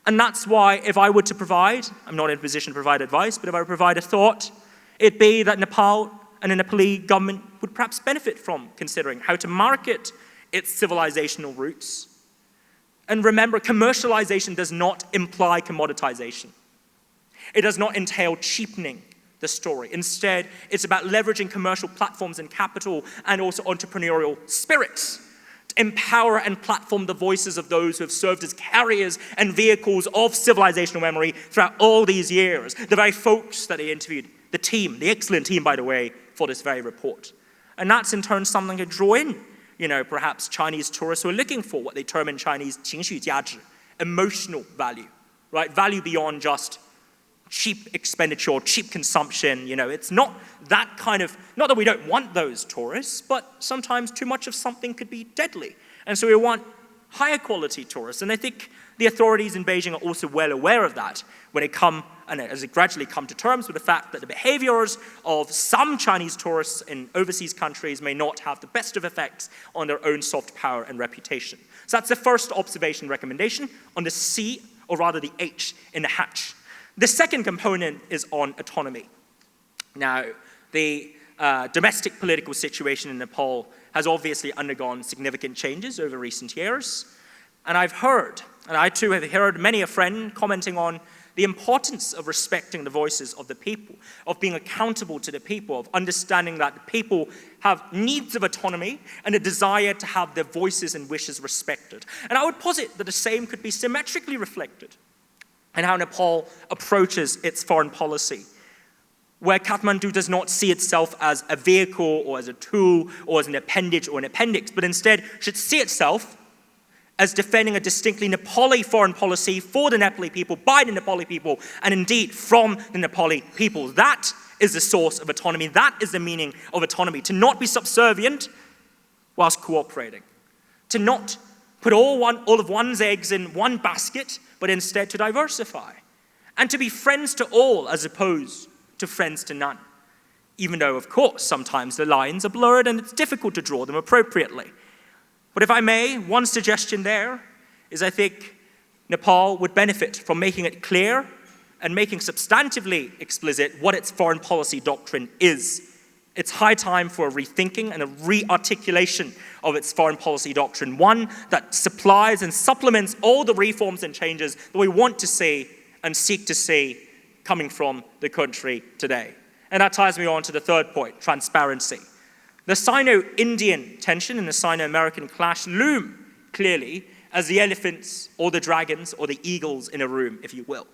And that's why if I were to provide, I'm not in a position to provide advice, but if I were to provide a thought, it'd be that Nepal and the Nepali government would perhaps benefit from considering how to market its civilizational roots. And remember, commercialization does not imply commoditization. It does not entail cheapening the story. Instead, it's about leveraging commercial platforms and capital and also entrepreneurial spirits to empower and platform the voices of those who have served as carriers and vehicles of civilizational memory throughout all these years. The very folks that they interviewed, the team, the excellent team, by the way, for this very report. And that's in turn something to draw in, perhaps Chinese tourists who are looking for what they term in Chinese 情绪价值, emotional value, right? Value beyond just cheap expenditure, cheap consumption, it's not that kind of, not that we don't want those tourists, but sometimes too much of something could be deadly. And so we want higher quality tourists. And I think the authorities in Beijing are also well aware of that when they come, and as they gradually come to terms with the fact that the behaviors of some Chinese tourists in overseas countries may not have the best of effects on their own soft power and reputation. So that's the first observation recommendation on the C, or rather the H in the hatch. The second component is on autonomy. Now, the domestic political situation in Nepal has obviously undergone significant changes over recent years. And I've heard, and I too have heard many a friend commenting on the importance of respecting the voices of the people, of being accountable to the people, of understanding that the people have needs of autonomy and a desire to have their voices and wishes respected. And I would posit that the same could be symmetrically reflected and how Nepal approaches its foreign policy, where Kathmandu does not see itself as a vehicle or as a tool or as an appendage or an appendix, but instead should see itself as defending a distinctly Nepali foreign policy for the Nepali people, by the Nepali people, and indeed from the Nepali people. That is the source of autonomy. That is the meaning of autonomy, to not be subservient whilst cooperating, to not put all of one's eggs in one basket, but instead to diversify, and to be friends to all as opposed to friends to none. Even though, of course, sometimes the lines are blurred and it's difficult to draw them appropriately. But if I may, one suggestion there is I think Nepal would benefit from making it clear and making substantively explicit what its foreign policy doctrine is. It's high time for a rethinking and a re-articulation of its foreign policy doctrine, one that supplies and supplements all the reforms and changes that we want to see and seek to see coming from the country today. And that ties me on to the third point, transparency. The Sino-Indian tension and the Sino-American clash loom clearly as the elephants or the dragons or the eagles in a room, if you will.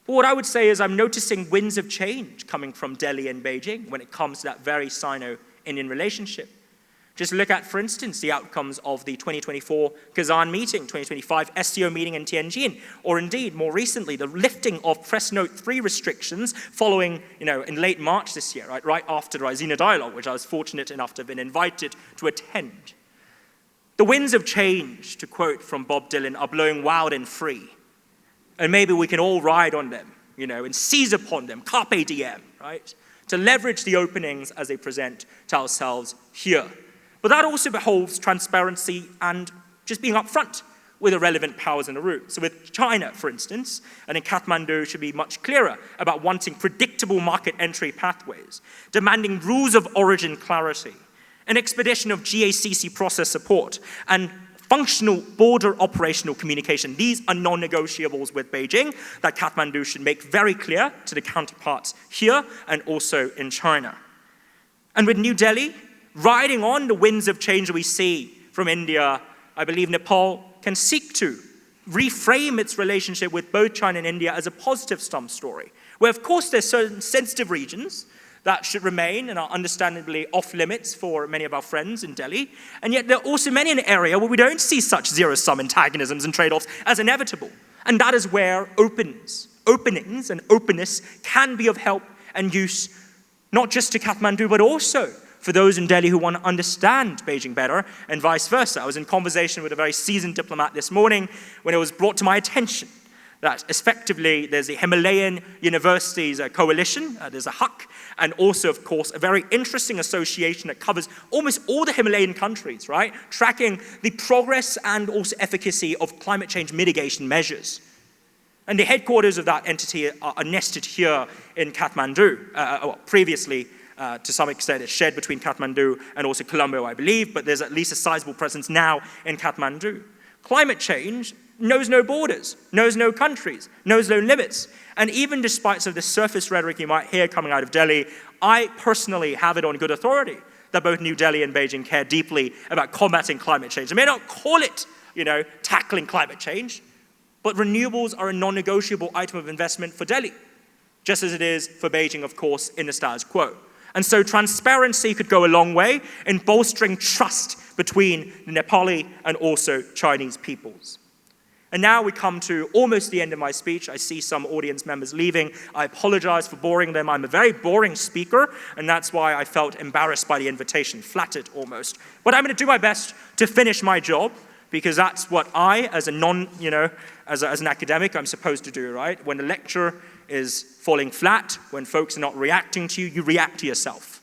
But what I would say is I'm noticing winds of change coming from Delhi and Beijing when it comes to that very Sino-Indian relationship. Just look at, for instance, the outcomes of the 2024 Kazan meeting, 2025 SCO meeting in Tianjin, or indeed, more recently, the lifting of Press Note 3 restrictions following, in late March this year, right after the Raisina dialogue, which I was fortunate enough to have been invited to attend. The winds of change, to quote from Bob Dylan, are blowing wild and free. And maybe we can all ride on them, and seize upon them, carpe diem, right? To leverage the openings as they present to ourselves here. But that also beholds transparency and just being upfront with the relevant powers in the room. So with China, for instance, and in Kathmandu should be much clearer about wanting predictable market entry pathways, demanding rules of origin clarity, an expedition of GACC process support, and functional border operational communication. These are non-negotiables with Beijing that Kathmandu should make very clear to the counterparts here and also in China. And with New Delhi, riding on the winds of change we see from India, I believe Nepal can seek to reframe its relationship with both China and India as a positive sum story, where of course there's certain sensitive regions that should remain and are understandably off limits for many of our friends in Delhi. And yet there are also many in the area where we don't see such zero-sum antagonisms and trade-offs as inevitable. And that is where openings and openness can be of help and use, not just to Kathmandu, but also for those in Delhi who want to understand Beijing better and vice versa. I was in conversation with a very seasoned diplomat this morning when it was brought to my attention that effectively there's the Himalayan Universities Coalition, there's a HUC, and also, of course, a very interesting association that covers almost all the Himalayan countries, right? Tracking the progress and also efficacy of climate change mitigation measures. And the headquarters of that entity are nested here in Kathmandu. Previously, to some extent, it's shared between Kathmandu and also Colombo, I believe, but there's at least a sizable presence now in Kathmandu. Climate change knows no borders, knows no countries, knows no limits. And even despite some of the surface rhetoric you might hear coming out of Delhi, I personally have it on good authority that both New Delhi and Beijing care deeply about combating climate change. They may not call it, tackling climate change, but renewables are a non-negotiable item of investment for Delhi, just as it is for Beijing, of course, in the status quo. And so transparency could go a long way in bolstering trust between the Nepali and also Chinese peoples. And now we come to almost the end of my speech. I see some audience members leaving. I apologize for boring them. I'm a very boring speaker, and that's why I felt embarrassed by the invitation, flattered almost. But I'm going to do my best to finish my job, because that's what I, as a as an academic, I'm supposed to do, right? When the lecture is falling flat, when folks are not reacting to you, you react to yourself.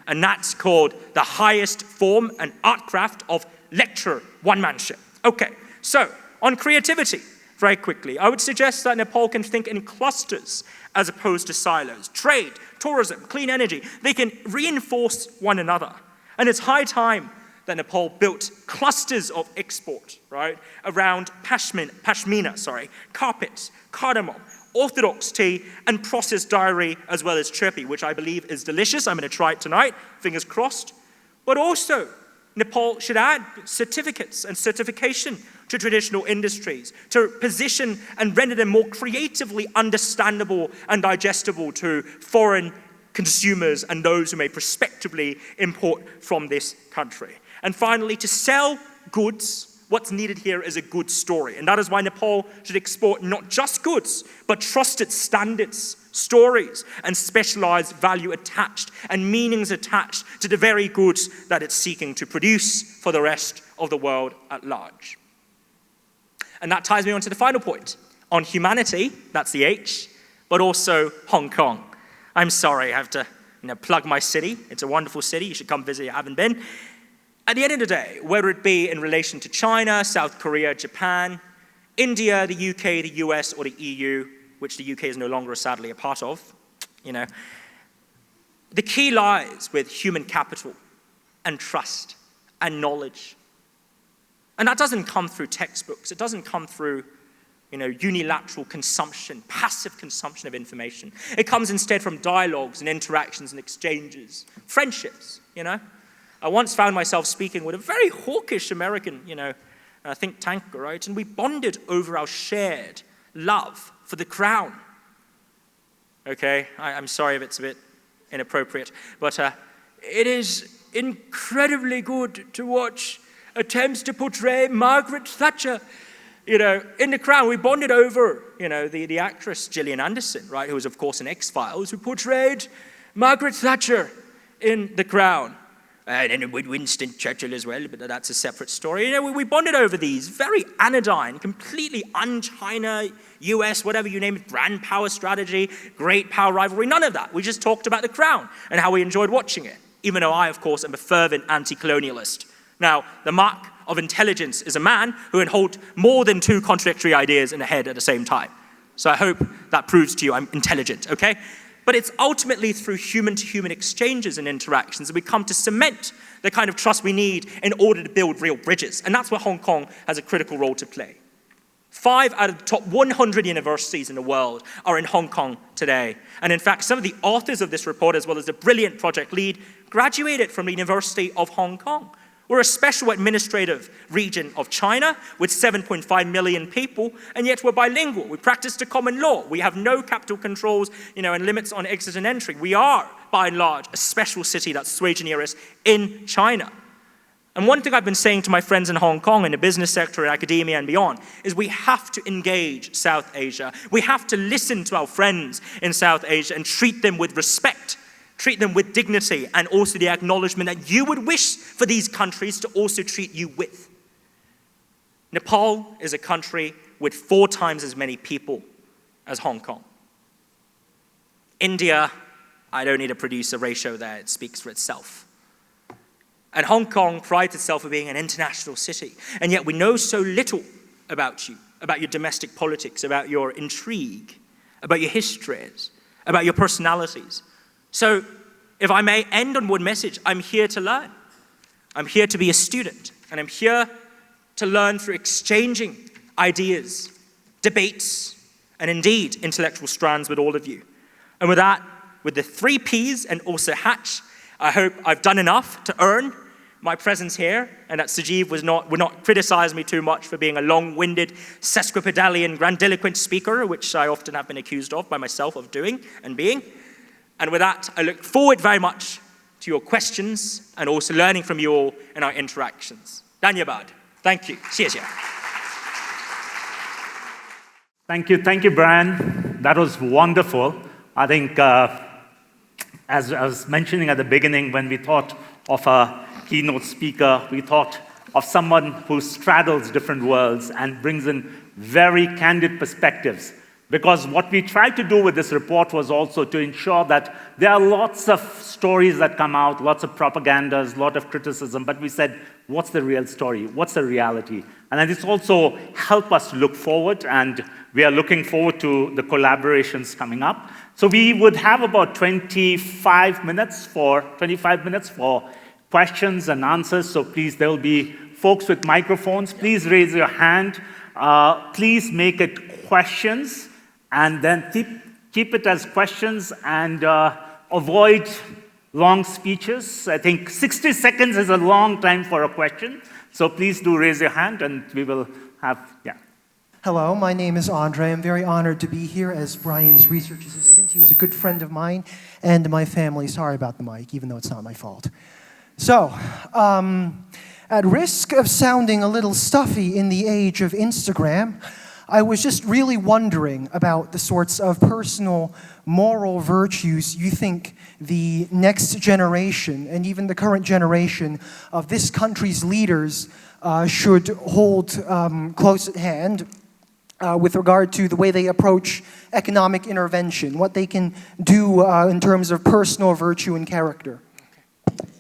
And that's called the highest form and art craft of lecture one-manship. Okay, so on creativity, very quickly, I would suggest that Nepal can think in clusters as opposed to silos. Trade, tourism, clean energy, they can reinforce one another. And it's high time that Nepal built clusters of export, right, around pashmina, carpets, cardamom, orthodox tea, and processed dairy, as well as chirpi, which I believe is delicious. I'm going to try it tonight, fingers crossed. But also, Nepal should add certificates and certification to traditional industries to position and render them more creatively understandable and digestible to foreign consumers and those who may prospectively import from this country. And finally, to sell goods, what's needed here is a good story. And that is why Nepal should export not just goods, but trusted standards, stories, and specialized value attached and meanings attached to the very goods that it's seeking to produce for the rest of the world at large. And that ties me on to the final point. On humanity, that's the H, but also Hong Kong. I'm sorry, I have to plug my city. It's a wonderful city. You should come visit if you haven't been. At the end of the day, whether it be in relation to China, South Korea, Japan, India, the UK, the US, or the EU, which the UK is no longer sadly a part of, the key lies with human capital and trust and knowledge. And that doesn't come through textbooks. It doesn't come through unilateral consumption, passive consumption of information. It comes instead from dialogues and interactions and exchanges, friendships, I once found myself speaking with a very hawkish American, think tank, right? And we bonded over our shared love for the crown. Okay, I'm sorry if it's a bit inappropriate, but it is incredibly good to watch attempts to portray Margaret Thatcher, in the crown. We bonded over, the actress Gillian Anderson, right, who was, of course, in X-Files, who portrayed Margaret Thatcher in the crown. And with Winston Churchill as well, but that's a separate story. We bonded over these very anodyne, completely un-China, US, whatever you name it, grand power strategy, great power rivalry, none of that. We just talked about the crown and how we enjoyed watching it, even though I, of course, am a fervent anti-colonialist. Now, the mark of intelligence is a man who can hold more than two contradictory ideas in the head at the same time. So I hope that proves to you I'm intelligent, okay? But it's ultimately through human-to-human exchanges and interactions that we come to cement the kind of trust we need in order to build real bridges. And that's where Hong Kong has a critical role to play. 5 out of the top 100 universities in the world are in Hong Kong today. And in fact, some of the authors of this report, as well as the brilliant project lead, graduated from the University of Hong Kong. We're a special administrative region of China with 7.5 million people, and yet we're bilingual. We practice the common law. We have no capital controls, and limits on exit and entry. We are, by and large, a special city that's sui generis in China. And one thing I've been saying to my friends in Hong Kong, in the business sector, in academia and beyond, is we have to engage South Asia. We have to listen to our friends in South Asia and treat them with respect. Treat them with dignity and also the acknowledgement that you would wish for these countries to also treat you with. Nepal is a country with 4 times as many people as Hong Kong. India, I don't need to produce a ratio there, it speaks for itself. And Hong Kong prides itself on being an international city, and yet we know so little about you, about your domestic politics, about your intrigue, about your histories, about your personalities. So, if I may end on one message, I'm here to learn. I'm here to be a student, and I'm here to learn through exchanging ideas, debates, and indeed intellectual strands with all of you. And with that, with the 3 Ps and also Hatch, I hope I've done enough to earn my presence here, and that Sujeev would not criticize me too much for being a long-winded, sesquipedalian, grandiloquent speaker, which I often have been accused of by myself of doing and being. And with that, I look forward very much to your questions and also learning from you all in our interactions. Dhanyabad. Thank you. Xie. Thank you, Brian. That was wonderful. I think, as I was mentioning at the beginning, when we thought of a keynote speaker, we thought of someone who straddles different worlds and brings in very candid perspectives. Because what we tried to do with this report was also to ensure that there are lots of stories that come out, lots of propagandas, a lot of criticism, but we said, what's the real story? What's the reality? And then this also helped us to look forward, and we are looking forward to the collaborations coming up. So we would have about 25 minutes for questions and answers. So please, there will be folks with microphones. Please raise your hand. Please make it questions. And then keep it as questions and avoid long speeches. I think 60 seconds is a long time for a question. So please do raise your hand and we will have, yeah. Hello, my name is Andre. I'm very honored to be here as Brian's research assistant. He's a good friend of mine and my family. Sorry about the mic, even though it's not my fault. So, at risk of sounding a little stuffy in the age of Instagram, I was just really wondering about the sorts of personal moral virtues you think the next generation and even the current generation of this country's leaders should hold close at hand with regard to the way they approach economic intervention, what they can do in terms of personal virtue and character.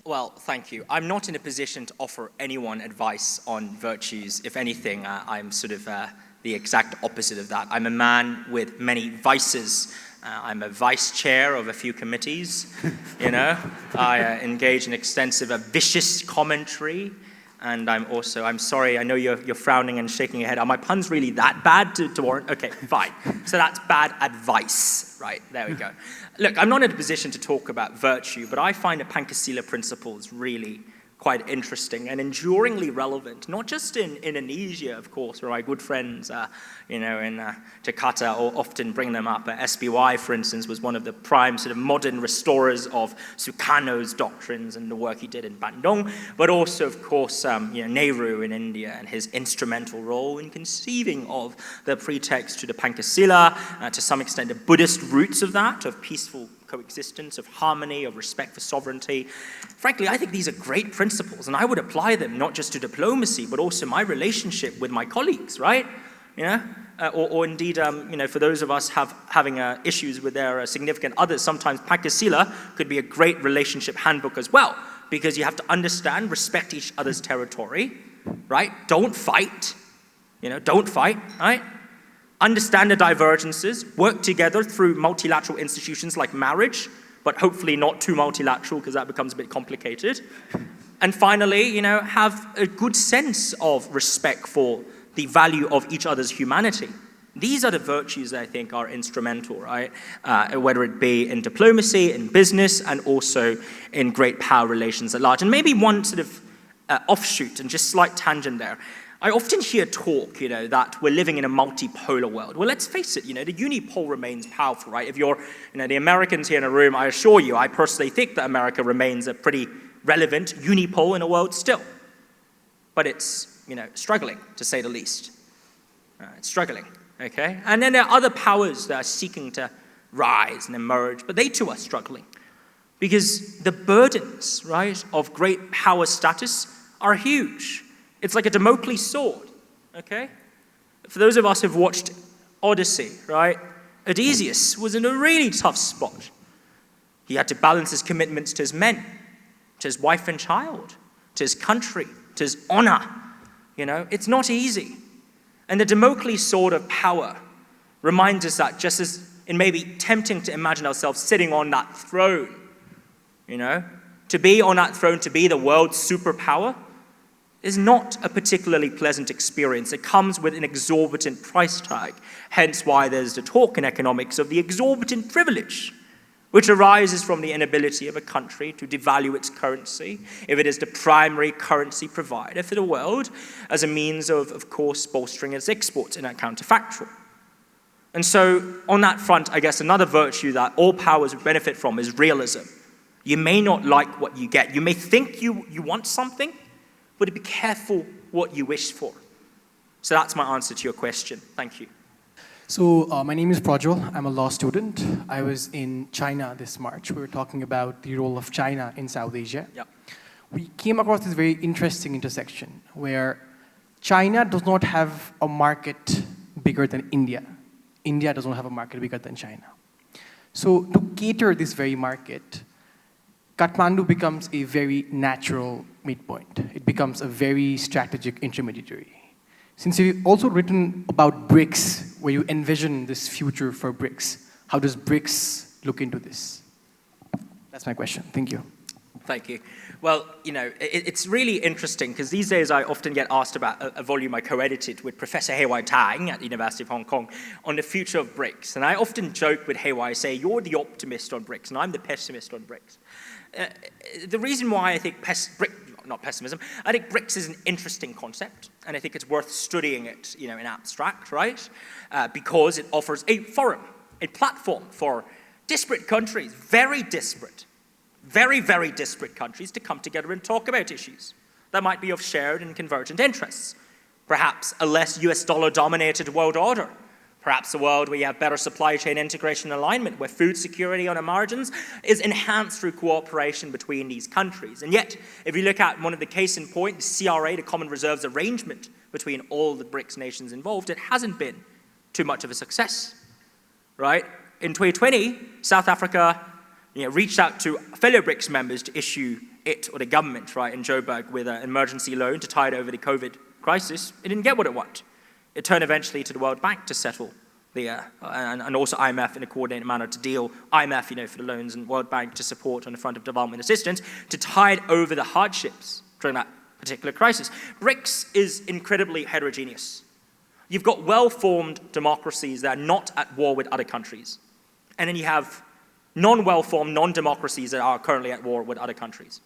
Well, thank you. I'm not in a position to offer anyone advice on virtues. If anything, I'm sort of the exact opposite of that. I'm a man with many vices. I'm a vice chair of a few committees, you know. I engage in extensive, vicious commentary. And I'm sorry, I know you're frowning and shaking your head. Are my puns really that bad to warrant? Okay, fine. So that's bad advice, right? There we go. Look, I'm not in a position to talk about virtue, but I find the Pancasila principles really quite interesting and enduringly relevant, not just in Indonesia, of course, where my good friends, in Jakarta often bring them up. SBY, for instance, was one of the prime sort of modern restorers of Sukarno's doctrines and the work he did in Bandung, but also, of course, Nehru in India and his instrumental role in conceiving of the pretext to the Pancasila, to some extent the Buddhist roots of that, of peaceful coexistence, of harmony, of respect for sovereignty. Frankly, I think these are great principles, and I would apply them not just to diplomacy, but also my relationship with my colleagues, right? Or indeed, for those of us having issues with their significant others, sometimes Pancasila could be a great relationship handbook as well, because you have to understand, respect each other's territory, right? Don't fight, right? Understand the divergences, work together through multilateral institutions like marriage, but hopefully not too multilateral because that becomes a bit complicated. And finally, have a good sense of respect for the value of each other's humanity. These are the virtues that I think are instrumental, right? Whether it be in diplomacy, in business, and also in great power relations at large. And maybe one sort of offshoot and just slight tangent there. I often hear talk, that we're living in a multipolar world. Well, let's face it, the unipole remains powerful, right? If you're, the Americans here in a room, I assure you, I personally think that America remains a pretty relevant unipole in the world still. But it's, struggling, to say the least. It's struggling, okay? And then there are other powers that are seeking to rise and emerge, but they too are struggling. Because the burdens, right, of great power status are huge. It's like a Damocles sword, okay? For those of us who've watched Odyssey, right, Odysseus was in a really tough spot. He had to balance his commitments to his men, to his wife and child, to his country, to his honor. It's not easy. And the Damocles sword of power reminds us that just as it may be tempting to imagine ourselves sitting on that throne, to be on that throne, to be the world's superpower, is not a particularly pleasant experience. It comes with an exorbitant price tag, hence why there's the talk in economics of the exorbitant privilege, which arises from the inability of a country to devalue its currency, if it is the primary currency provider for the world, as a means of course, bolstering its exports in that counterfactual. And so, on that front, I guess another virtue that all powers benefit from is realism. You may not like what you get. You may think you want something, but be careful what you wish for. So that's my answer to your question. Thank you. So my name is Prajwal. I'm a law student. I was in China this March. We were talking about the role of China in South Asia. Yep. We came across this very interesting intersection where China does not have a market bigger than India. India does not have a market bigger than China. So to cater this very market, Kathmandu becomes a very natural midpoint. It becomes a very strategic intermediary. Since you've also written about BRICS, where you envision this future for BRICS, how does BRICS look into this? That's my question. Thank you. Thank you. Well, it's really interesting because these days I often get asked about a volume I co-edited with Professor Hei-Wai Tang at the University of Hong Kong on the future of BRICS. And I often joke with Hei-Wai, say, you're the optimist on BRICS and I'm the pessimist on BRICS. The reason why I think not pessimism, I think BRICS is an interesting concept, and I think it's worth studying it, in abstract, right? Because it offers a forum, a platform for disparate countries, very disparate, very, very disparate countries to come together and talk about issues that might be of shared and convergent interests. Perhaps a less US dollar-dominated world order. Perhaps a world where you have better supply chain integration and alignment, where food security on the margins is enhanced through cooperation between these countries. And yet, if you look at one of the case in point, the CRA, the Common Reserves Arrangement between all the BRICS nations involved, it hasn't been too much of a success, right? In 2020, South Africa reached out to fellow BRICS members to issue it, or the government, right, in Joburg with an emergency loan to tide over the COVID crisis. It didn't get what it wanted. It turned eventually to the World Bank to settle and also IMF in a coordinated manner to deal, IMF, for the loans and World Bank to support on the front of development assistance to tide over the hardships during that particular crisis. BRICS is incredibly heterogeneous. You've got well-formed democracies that are not at war with other countries. And then you have non-well-formed, non-democracies that are currently at war with other countries.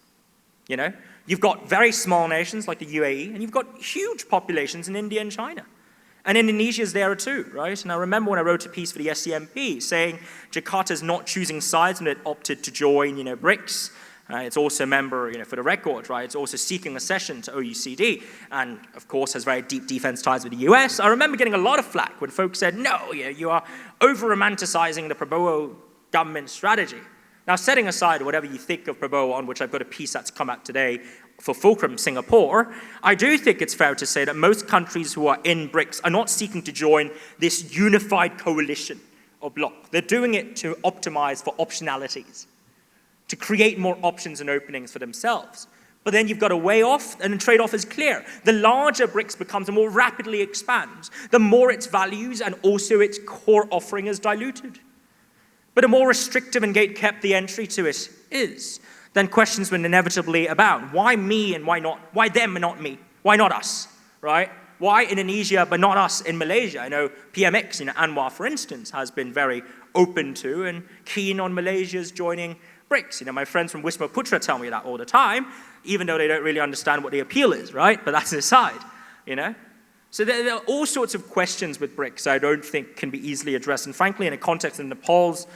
You've got very small nations like the UAE, and you've got huge populations in India and China. And Indonesia's there too, right? And I remember when I wrote a piece for the SCMP saying Jakarta's not choosing sides when it opted to join, BRICS. It's also a member, for the record, right? It's also seeking accession to OECD, and of course has very deep defense ties with the US. I remember getting a lot of flack when folks said, no, you are over-romanticizing the Prabowo government strategy. Now, setting aside whatever you think of Prabowo, on which I've got a piece that's come out today for Fulcrum Singapore, I do think it's fair to say that most countries who are in BRICS are not seeking to join this unified coalition or bloc. They're doing it to optimize for optionalities, to create more options and openings for themselves. But then you've got a way off, and the trade-off is clear. The larger BRICS becomes, the more rapidly it expands, the more its values and also its core offering is diluted. But the more restrictive and gate-kept the entry to it is, then questions will inevitably abound. Why me and why not? Why them and not me? Why not us, right? Why Indonesia but not us in Malaysia? I know PMX, Anwar, for instance, has been very open to and keen on Malaysia's joining BRICS. My friends from Wisma Putra tell me that all the time, even though they don't really understand what the appeal is, right? But that's an aside, So there are all sorts of questions with BRICS I don't think can be easily addressed. And frankly, in a context of Nepal's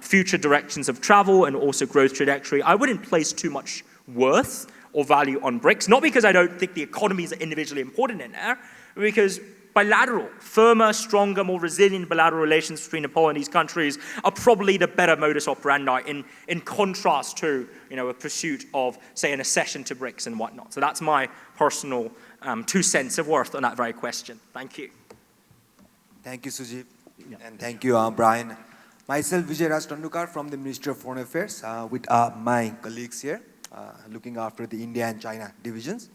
future directions of travel and also growth trajectory, I wouldn't place too much worth or value on BRICS, not because I don't think the economies are individually important in there, but because bilateral, firmer, stronger, more resilient bilateral relations between Nepal and these countries are probably the better modus operandi in contrast to a pursuit of, say, an accession to BRICS and whatnot. So that's my personal 2 cents of worth on that very question. Thank you. Thank you, Sujeev. Yeah. And thank you, Brian. Myself, Vijay Raj Tandukar from the Ministry of Foreign Affairs with my colleagues here, looking after the India and China divisions.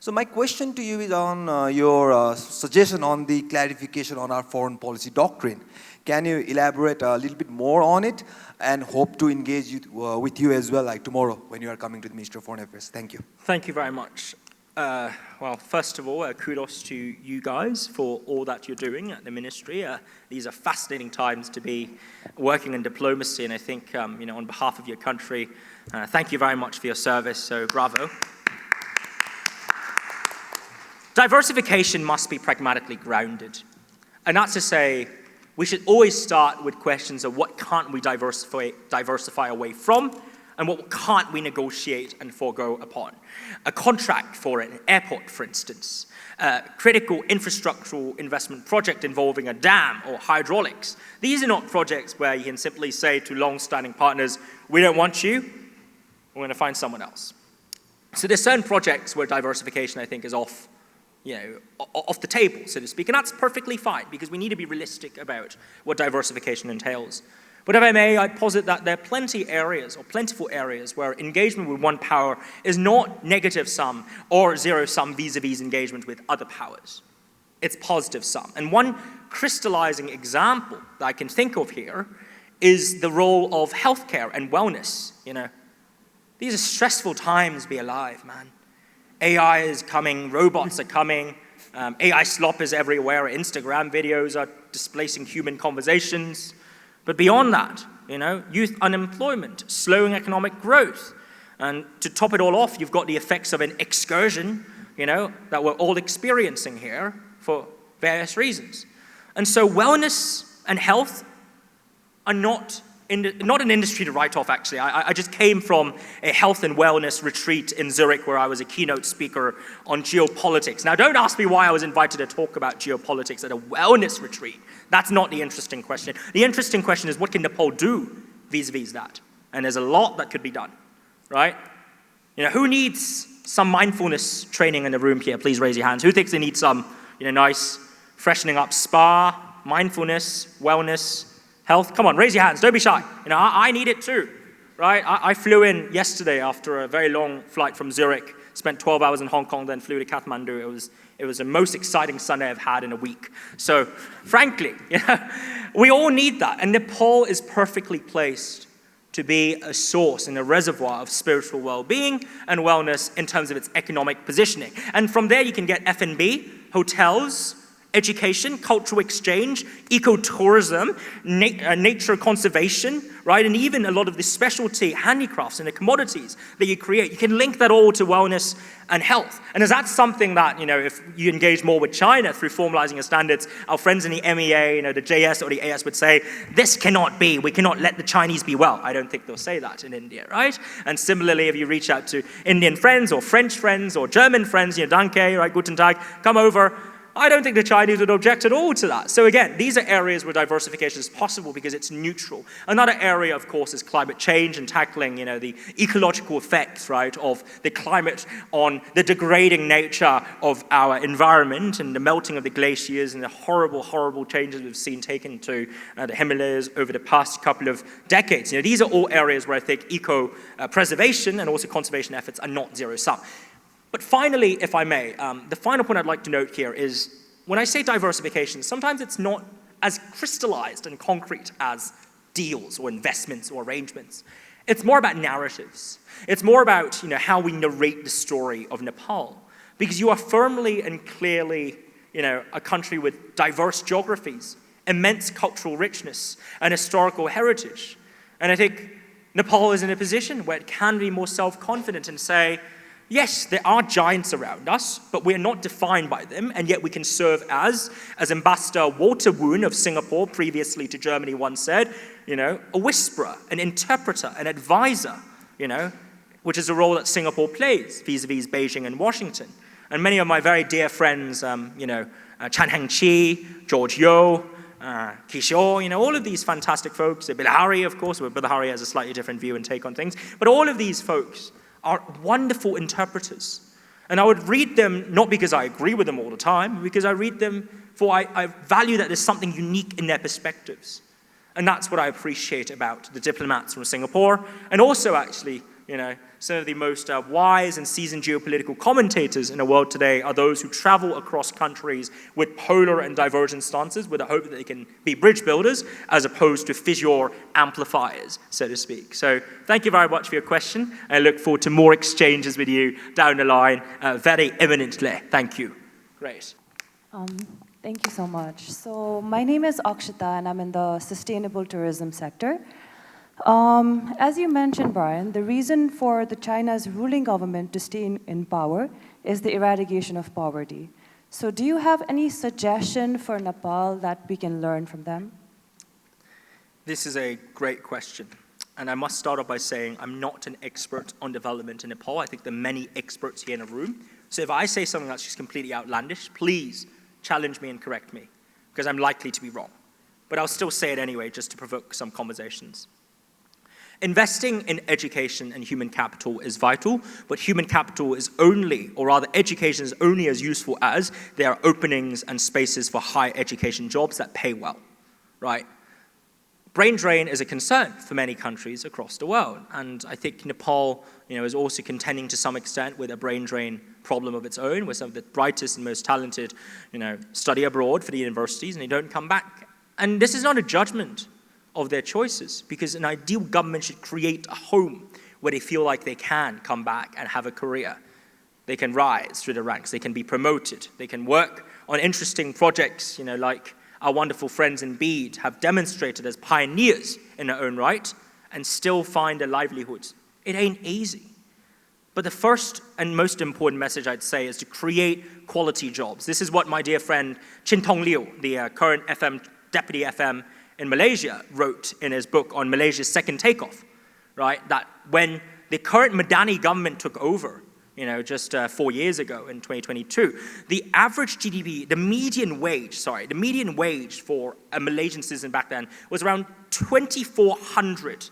So my question to you is on your suggestion on the clarification on our foreign policy doctrine. Can you elaborate a little bit more on it, and hope to engage with you as well, like tomorrow when you are coming to the Ministry of Foreign Affairs. Thank you. Thank you very much. Well, first of all, kudos to you guys for all that you're doing at the ministry. These are fascinating times to be working in diplomacy, and I think, on behalf of your country, thank you very much for your service, so bravo. Diversification must be pragmatically grounded, and that's to say, we should always start with questions of what can't we diversify away from, and what can't we negotiate and forego upon. A contract for an airport, for instance, a critical infrastructural investment project involving a dam or hydraulics. These are not projects where you can simply say to long-standing partners, we don't want you, we're going to find someone else. So there's certain projects where diversification, I think, is off the table, so to speak, and that's perfectly fine, because we need to be realistic about what diversification entails. But if I may, I posit that there are plentiful areas where engagement with one power is not negative sum or zero sum vis-a-vis engagement with other powers. It's positive sum. And one crystallizing example that I can think of here is the role of healthcare and wellness. These are stressful times to be alive, man. AI is coming, robots are coming, AI slop is everywhere, Instagram videos are displacing human conversations. But beyond that, youth unemployment, slowing economic growth. And to top it all off, you've got the effects of an excursion, that we're all experiencing here for various reasons. And so wellness and health are not an industry to write off, actually. I just came from a health and wellness retreat in Zurich where I was a keynote speaker on geopolitics. Now, don't ask me why I was invited to talk about geopolitics at a wellness retreat. That's not the interesting question. The interesting question is, what can Nepal do vis-a-vis that? And there's a lot that could be done, right? Who needs some mindfulness training in the room here? Please raise your hands. Who thinks they need some, nice freshening up spa, mindfulness, wellness, health? Come on, raise your hands. Don't be shy. I need it too, right? I flew in yesterday after a very long flight from Zurich, spent 12 hours in Hong Kong, then flew to Kathmandu. It was It was the most exciting Sunday I've had in a week. So frankly, we all need that. And Nepal is perfectly placed to be a source and a reservoir of spiritual well-being and wellness in terms of its economic positioning. And from there you can get F&B, hotels, education, cultural exchange, ecotourism, nature conservation, right? And even a lot of the specialty handicrafts and the commodities that you create. You can link that all to wellness and health. And is that something that, if you engage more with China through formalizing your standards, our friends in the MEA, the JS or the AS would say, this cannot be, we cannot let the Chinese be well. I don't think they'll say that in India, right? And similarly, if you reach out to Indian friends or French friends or German friends, Danke, right, Guten Tag, come over, I don't think the Chinese would object at all to that. So again, these are areas where diversification is possible because it's neutral. Another area, of course, is climate change and tackling, the ecological effects, right, of the climate on the degrading nature of our environment and the melting of the glaciers and the horrible, horrible changes we've seen taken to the Himalayas over the past couple of decades. These are all areas where I think eco-preservation and also conservation efforts are not zero-sum. But finally, if I may, the final point I'd like to note here is when I say diversification, sometimes it's not as crystallized and concrete as deals or investments or arrangements. It's more about narratives. It's more about how we narrate the story of Nepal. Because you are firmly and clearly a country with diverse geographies, immense cultural richness, and historical heritage. And I think Nepal is in a position where it can be more self-confident and say, yes, there are giants around us, but we're not defined by them, and yet we can serve as Ambassador Walter Woon of Singapore, previously to Germany, once said, a whisperer, an interpreter, an advisor, which is a role that Singapore plays vis-a-vis Beijing and Washington. And many of my very dear friends, Chan Heng-chi, George Yeo, Kishore, all of these fantastic folks, Bilahari, of course, but Bilahari has a slightly different view and take on things, but all of these folks are wonderful interpreters. And I would read them, not because I agree with them all the time, but because I read them for I value that there's something unique in their perspectives. And that's what I appreciate about the diplomats from Singapore, and also actually, some of the most wise and seasoned geopolitical commentators in the world today are those who travel across countries with polar and divergent stances with the hope that they can be bridge builders as opposed to fissure amplifiers, so to speak. So thank you very much for your question. I look forward to more exchanges with you down the line very imminently. Thank you. Great. Thank you so much. So my name is Akshita, and I'm in the sustainable tourism sector. As you mentioned, Brian, the reason for China's ruling government to stay in power is the eradication of poverty. So do you have any suggestion for Nepal that we can learn from them? This is a great question. And I must start off by saying I'm not an expert on development in Nepal. I think there are many experts here in the room. So if I say something that's just completely outlandish, please challenge me and correct me, because I'm likely to be wrong. But I'll still say it anyway, just to provoke some conversations. Investing in education and human capital is vital, but human capital is only, or rather education is only as useful as there are openings and spaces for higher education jobs that pay well, right? Brain drain is a concern for many countries across the world, and I think Nepal, is also contending to some extent with a brain drain problem of its own, where some of the brightest and most talented, study abroad for the universities and they don't come back. And this is not a judgment of their choices, because an ideal government should create a home where they feel like they can come back and have a career. They can rise through the ranks, they can be promoted, they can work on interesting projects, like our wonderful friends in Bede have demonstrated as pioneers in their own right, and still find a livelihood. It ain't easy. But the first and most important message I'd say is to create quality jobs. This is what my dear friend Chin Tong Liu, the current deputy FM in Malaysia, wrote in his book on Malaysia's second takeoff, right? That when the current Madani government took over, just 4 years ago in 2022, the average GDP, the median wage for a Malaysian citizen back then was around 2,400,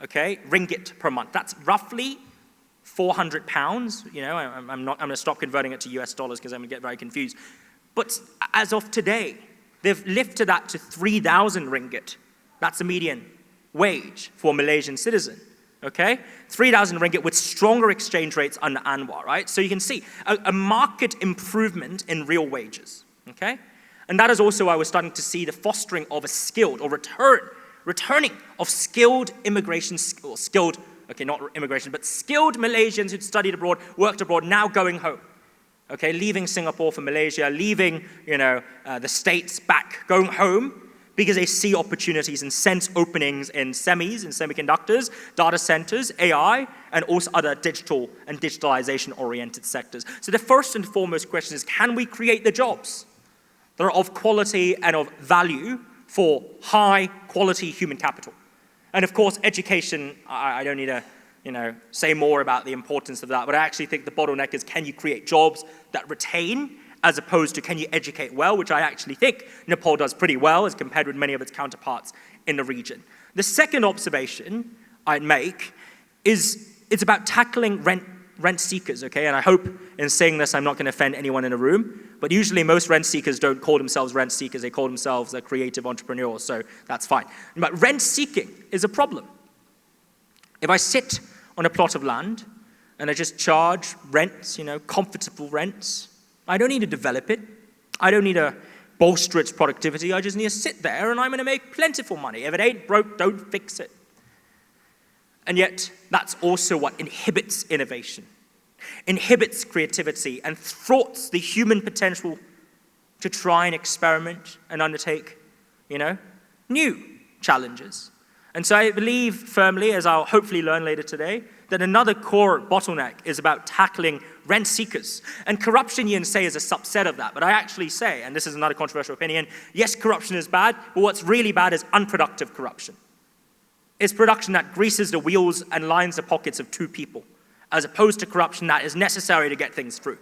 ringgit per month. That's roughly 400 pounds. I'm going to stop converting it to US dollars because I'm going to get very confused. But as of today, they've lifted that to 3,000 ringgit. That's the median wage for a Malaysian citizen. okay? 3,000 ringgit with stronger exchange rates under Anwar, right? So you can see a market improvement in real wages, okay? And that is also why we're starting to see the fostering of a skilled or returning of skilled immigration, skilled, okay, not immigration, but skilled Malaysians who'd studied abroad, worked abroad, now going home. Okay, leaving Singapore for Malaysia, leaving, the States back, going home, because they see opportunities and sense openings in semis and semiconductors, data centers, AI, and also other digital and digitalization-oriented sectors. So the first and foremost question is, can we create the jobs that are of quality and of value for high-quality human capital? And of course, education, I don't need to say more about the importance of that, but I actually think the bottleneck is, can you create jobs that retain, as opposed to can you educate well, which I actually think Nepal does pretty well as compared with many of its counterparts in the region. The second observation I'd make is it's about tackling rent seekers, okay? And I hope in saying this I'm not going to offend anyone in the room, but usually most rent seekers don't call themselves rent seekers, they call themselves creative entrepreneurs, so that's fine. But rent seeking is a problem. If I sit on a plot of land and I just charge rents, comfortable rents, I don't need to develop it. I don't need to bolster its productivity. I just need to sit there and I'm going to make plentiful money. If it ain't broke, don't fix it. And yet, that's also what inhibits innovation, inhibits creativity, and thwarts the human potential to try and experiment and undertake, new challenges. And so I believe firmly, as I'll hopefully learn later today, that another core bottleneck is about tackling rent seekers. And corruption, you can say, is a subset of that. But I actually say, and this is another controversial opinion, yes, corruption is bad, but what's really bad is unproductive corruption. It's production that greases the wheels and lines the pockets of two people, as opposed to corruption that is necessary to get things through.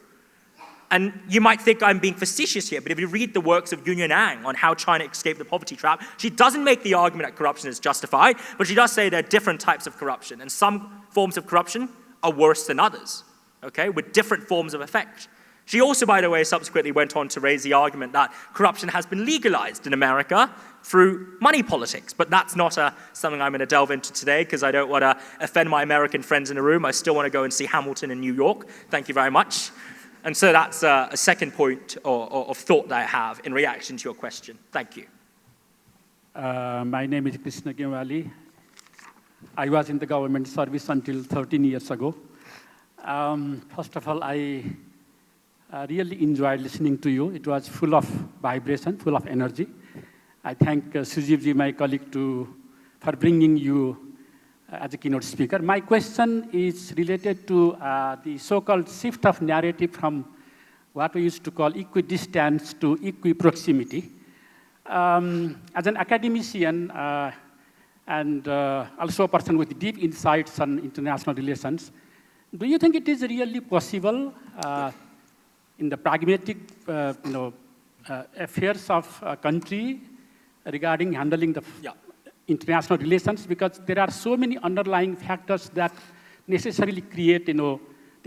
And you might think I'm being facetious here, but if you read the works of Yun Yang on how China escaped the poverty trap, she doesn't make the argument that corruption is justified, but she does say there are different types of corruption, and some forms of corruption are worse than others, okay, with different forms of effect. She also, by the way, subsequently went on to raise the argument that corruption has been legalized in America through money politics, but that's not something I'm going to delve into today because I don't want to offend my American friends in the room. I still want to go and see Hamilton in New York. Thank you very much. And so that's a second point of thought that I have in reaction to your question. Thank you. My name is Awale. I was in the government service until 13 years ago. First of all, I really enjoyed listening to you. It was full of vibration, full of energy. I thank Sujeev, my colleague, for bringing you as a keynote speaker. My question is related to the so-called shift of narrative from what we used to call equidistance to equiproximity. As an academician and also a person with deep insights on international relations, do you think it is really possible in the pragmatic affairs of a country regarding handling the international relations, because there are so many underlying factors that necessarily create, the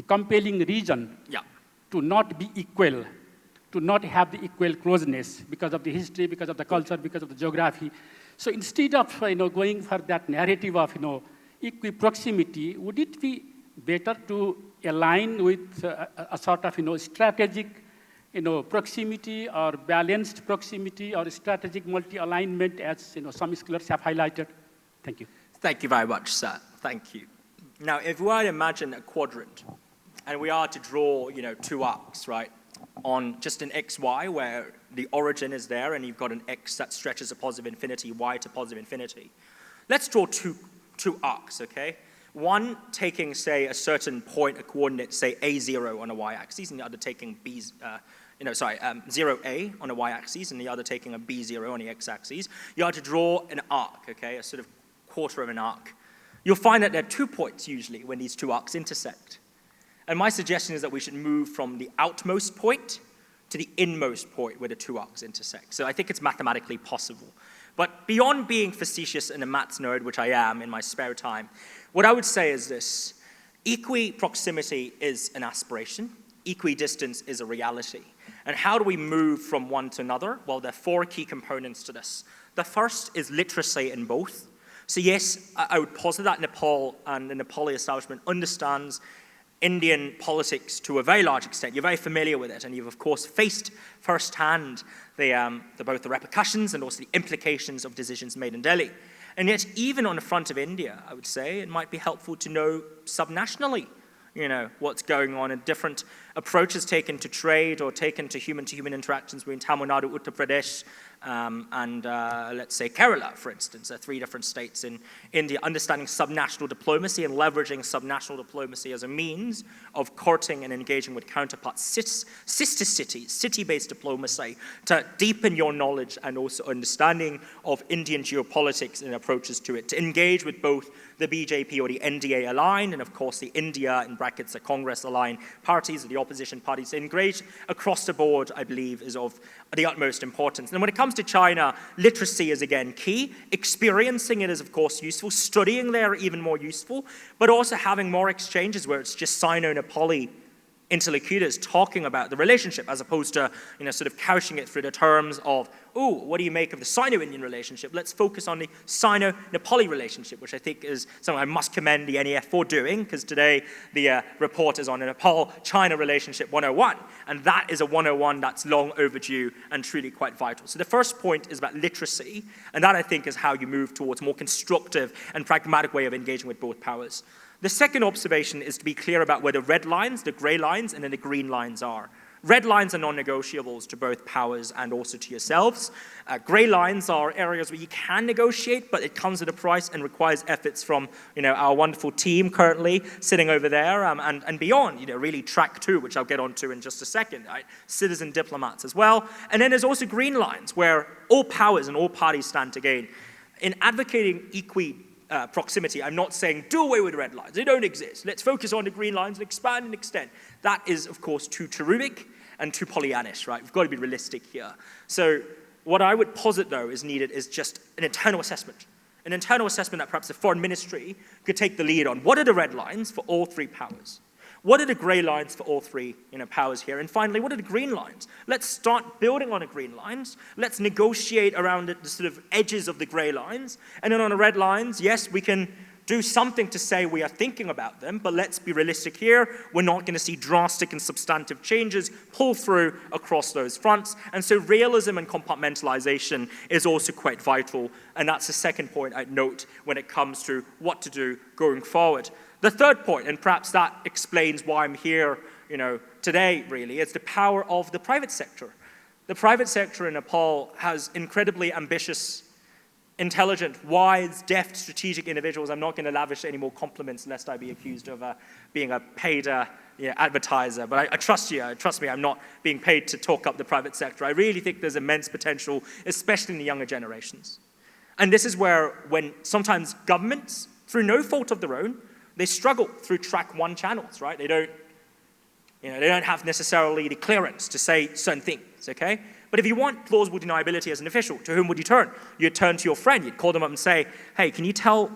compelling reason to not be equal, to not have the equal closeness because of the history, because of the culture, because of the geography. So instead of, going for that narrative of, equiproximity, would it be better to align with a sort of, strategic, proximity or balanced proximity or strategic multi-alignment, as some scholars have highlighted? Thank you. Thank you very much, sir. Thank you. Now, if we are to imagine a quadrant, and we are to draw, two arcs, right, on just an XY where the origin is there, and you've got an X that stretches to positive infinity, Y to positive infinity. Let's draw two arcs, okay? One taking, say, a certain point, a coordinate, say A0 on a y-axis, and the other taking 0A on a y-axis, and the other taking a B0 on the x-axis. You are to draw an arc, okay, a sort of quarter of an arc. You'll find that there are 2 points usually when these two arcs intersect. And my suggestion is that we should move from the outmost point to the inmost point where the two arcs intersect. So I think it's mathematically possible. But beyond being facetious and a maths nerd, which I am in my spare time, what I would say is this: equi-proximity is an aspiration, equidistance is a reality. And how do we move from one to another? Well, there are 4 key components to this. The first is literacy in both. So yes, I would posit that Nepal and the Nepali establishment understands Indian politics to a very large extent. You're very familiar with it, and you've of course faced firsthand both the repercussions and also the implications of decisions made in Delhi. And yet, even on the front of India, I would say it might be helpful to know subnationally, what's going on and different approaches taken to trade or taken to human interactions between Tamil Nadu, Uttar Pradesh, and let's say Kerala, for instance. There are 3 different states in India, understanding subnational diplomacy and leveraging subnational diplomacy as a means of courting and engaging with counterparts, sister cities, city-based diplomacy, to deepen your knowledge and also understanding of Indian geopolitics and approaches to it, to engage with both the BJP or the NDA aligned, and of course the India, in brackets, the Congress aligned parties or the opposition parties. To engage across the board, I believe, is of the utmost importance. And when it comes to China, literacy is again key. Experiencing it is of course useful. Studying there even more useful, but also having more exchanges where it's just Sino-Nepali interlocutors talking about the relationship as opposed to, sort of couching it through the terms of, oh, what do you make of the Sino-Indian relationship? Let's focus on the Sino-Nepali relationship, which I think is something I must commend the NEF for doing, because today the report is on the Nepal-China relationship 101, and that is a 101 that's long overdue and truly quite vital. So the first point is about literacy, and that I think is how you move towards a more constructive and pragmatic way of engaging with both powers. The second observation is to be clear about where the red lines, the grey lines, and then the green lines are. Red lines are non-negotiables to both powers and also to yourselves. Grey lines are areas where you can negotiate, but it comes at a price and requires efforts from our wonderful team currently sitting over there and beyond. Really track 2, which I'll get onto in just a second. Right? Citizen diplomats as well. And then there's also green lines where all powers and all parties stand to gain. In advocating proximity, I'm not saying do away with red lines. They don't exist. Let's focus on the green lines and expand and extend. That is, of course, too cherubic and too Pollyannish, right? We've got to be realistic here. So what I would posit, though, is needed is just an internal assessment. An internal assessment that perhaps the foreign ministry could take the lead on. What are the red lines for all 3 powers? What are the grey lines for all 3 powers here? And finally, what are the green lines? Let's start building on the green lines. Let's negotiate around the sort of edges of the grey lines. And then on the red lines, yes, we can do something to say we are thinking about them, but let's be realistic here. We're not going to see drastic and substantive changes pull through across those fronts. And so realism and compartmentalization is also quite vital. And that's the second point I'd note when it comes to what to do going forward. The third point, and perhaps that explains why I'm here, today, really, is the power of the private sector. The private sector in Nepal has incredibly ambitious, intelligent, wise, deft, strategic individuals. I'm not going to lavish any more compliments lest I be accused of being a paid advertiser. But I trust you. Trust me, I'm not being paid to talk up the private sector. I really think there's immense potential, especially in the younger generations. And this is where, when sometimes governments, through no fault of their own, they struggle through track 1 channels, right? They don't have necessarily the clearance to say certain things, okay? But if you want plausible deniability as an official, to whom would you turn? You'd turn to your friend. You'd call them up and say, hey, can you tell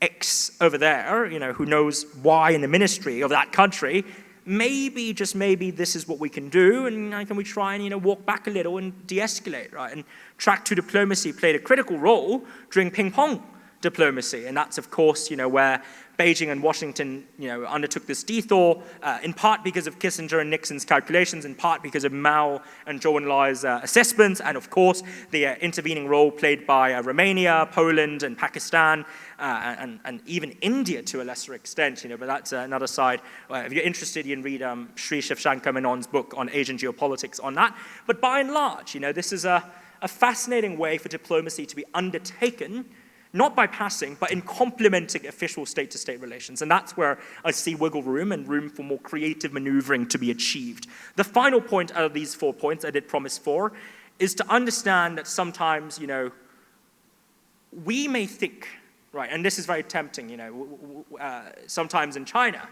X over there, who knows Y in the ministry of that country, maybe, just maybe, this is what we can do, and can we try and, walk back a little and de-escalate, right? And track 2 diplomacy played a critical role during ping-pong diplomacy, and that's, of course, where Beijing and Washington, undertook this detour, in part because of Kissinger and Nixon's calculations, in part because of Mao and Zhou Enlai's assessments, and of course, the intervening role played by Romania, Poland, and Pakistan, and even India to a lesser extent, but that's another side. If you're interested, you can read Sri Shivshankar Menon's book on Asian geopolitics on that. But by and large, this is a fascinating way for diplomacy to be undertaken, not by passing, but in complementing official state-to-state relations. And that's where I see wiggle room and room for more creative maneuvering to be achieved. The final point out of these 4 points, I did promise 4, is to understand that sometimes, we may think, right, and this is very tempting, sometimes in China,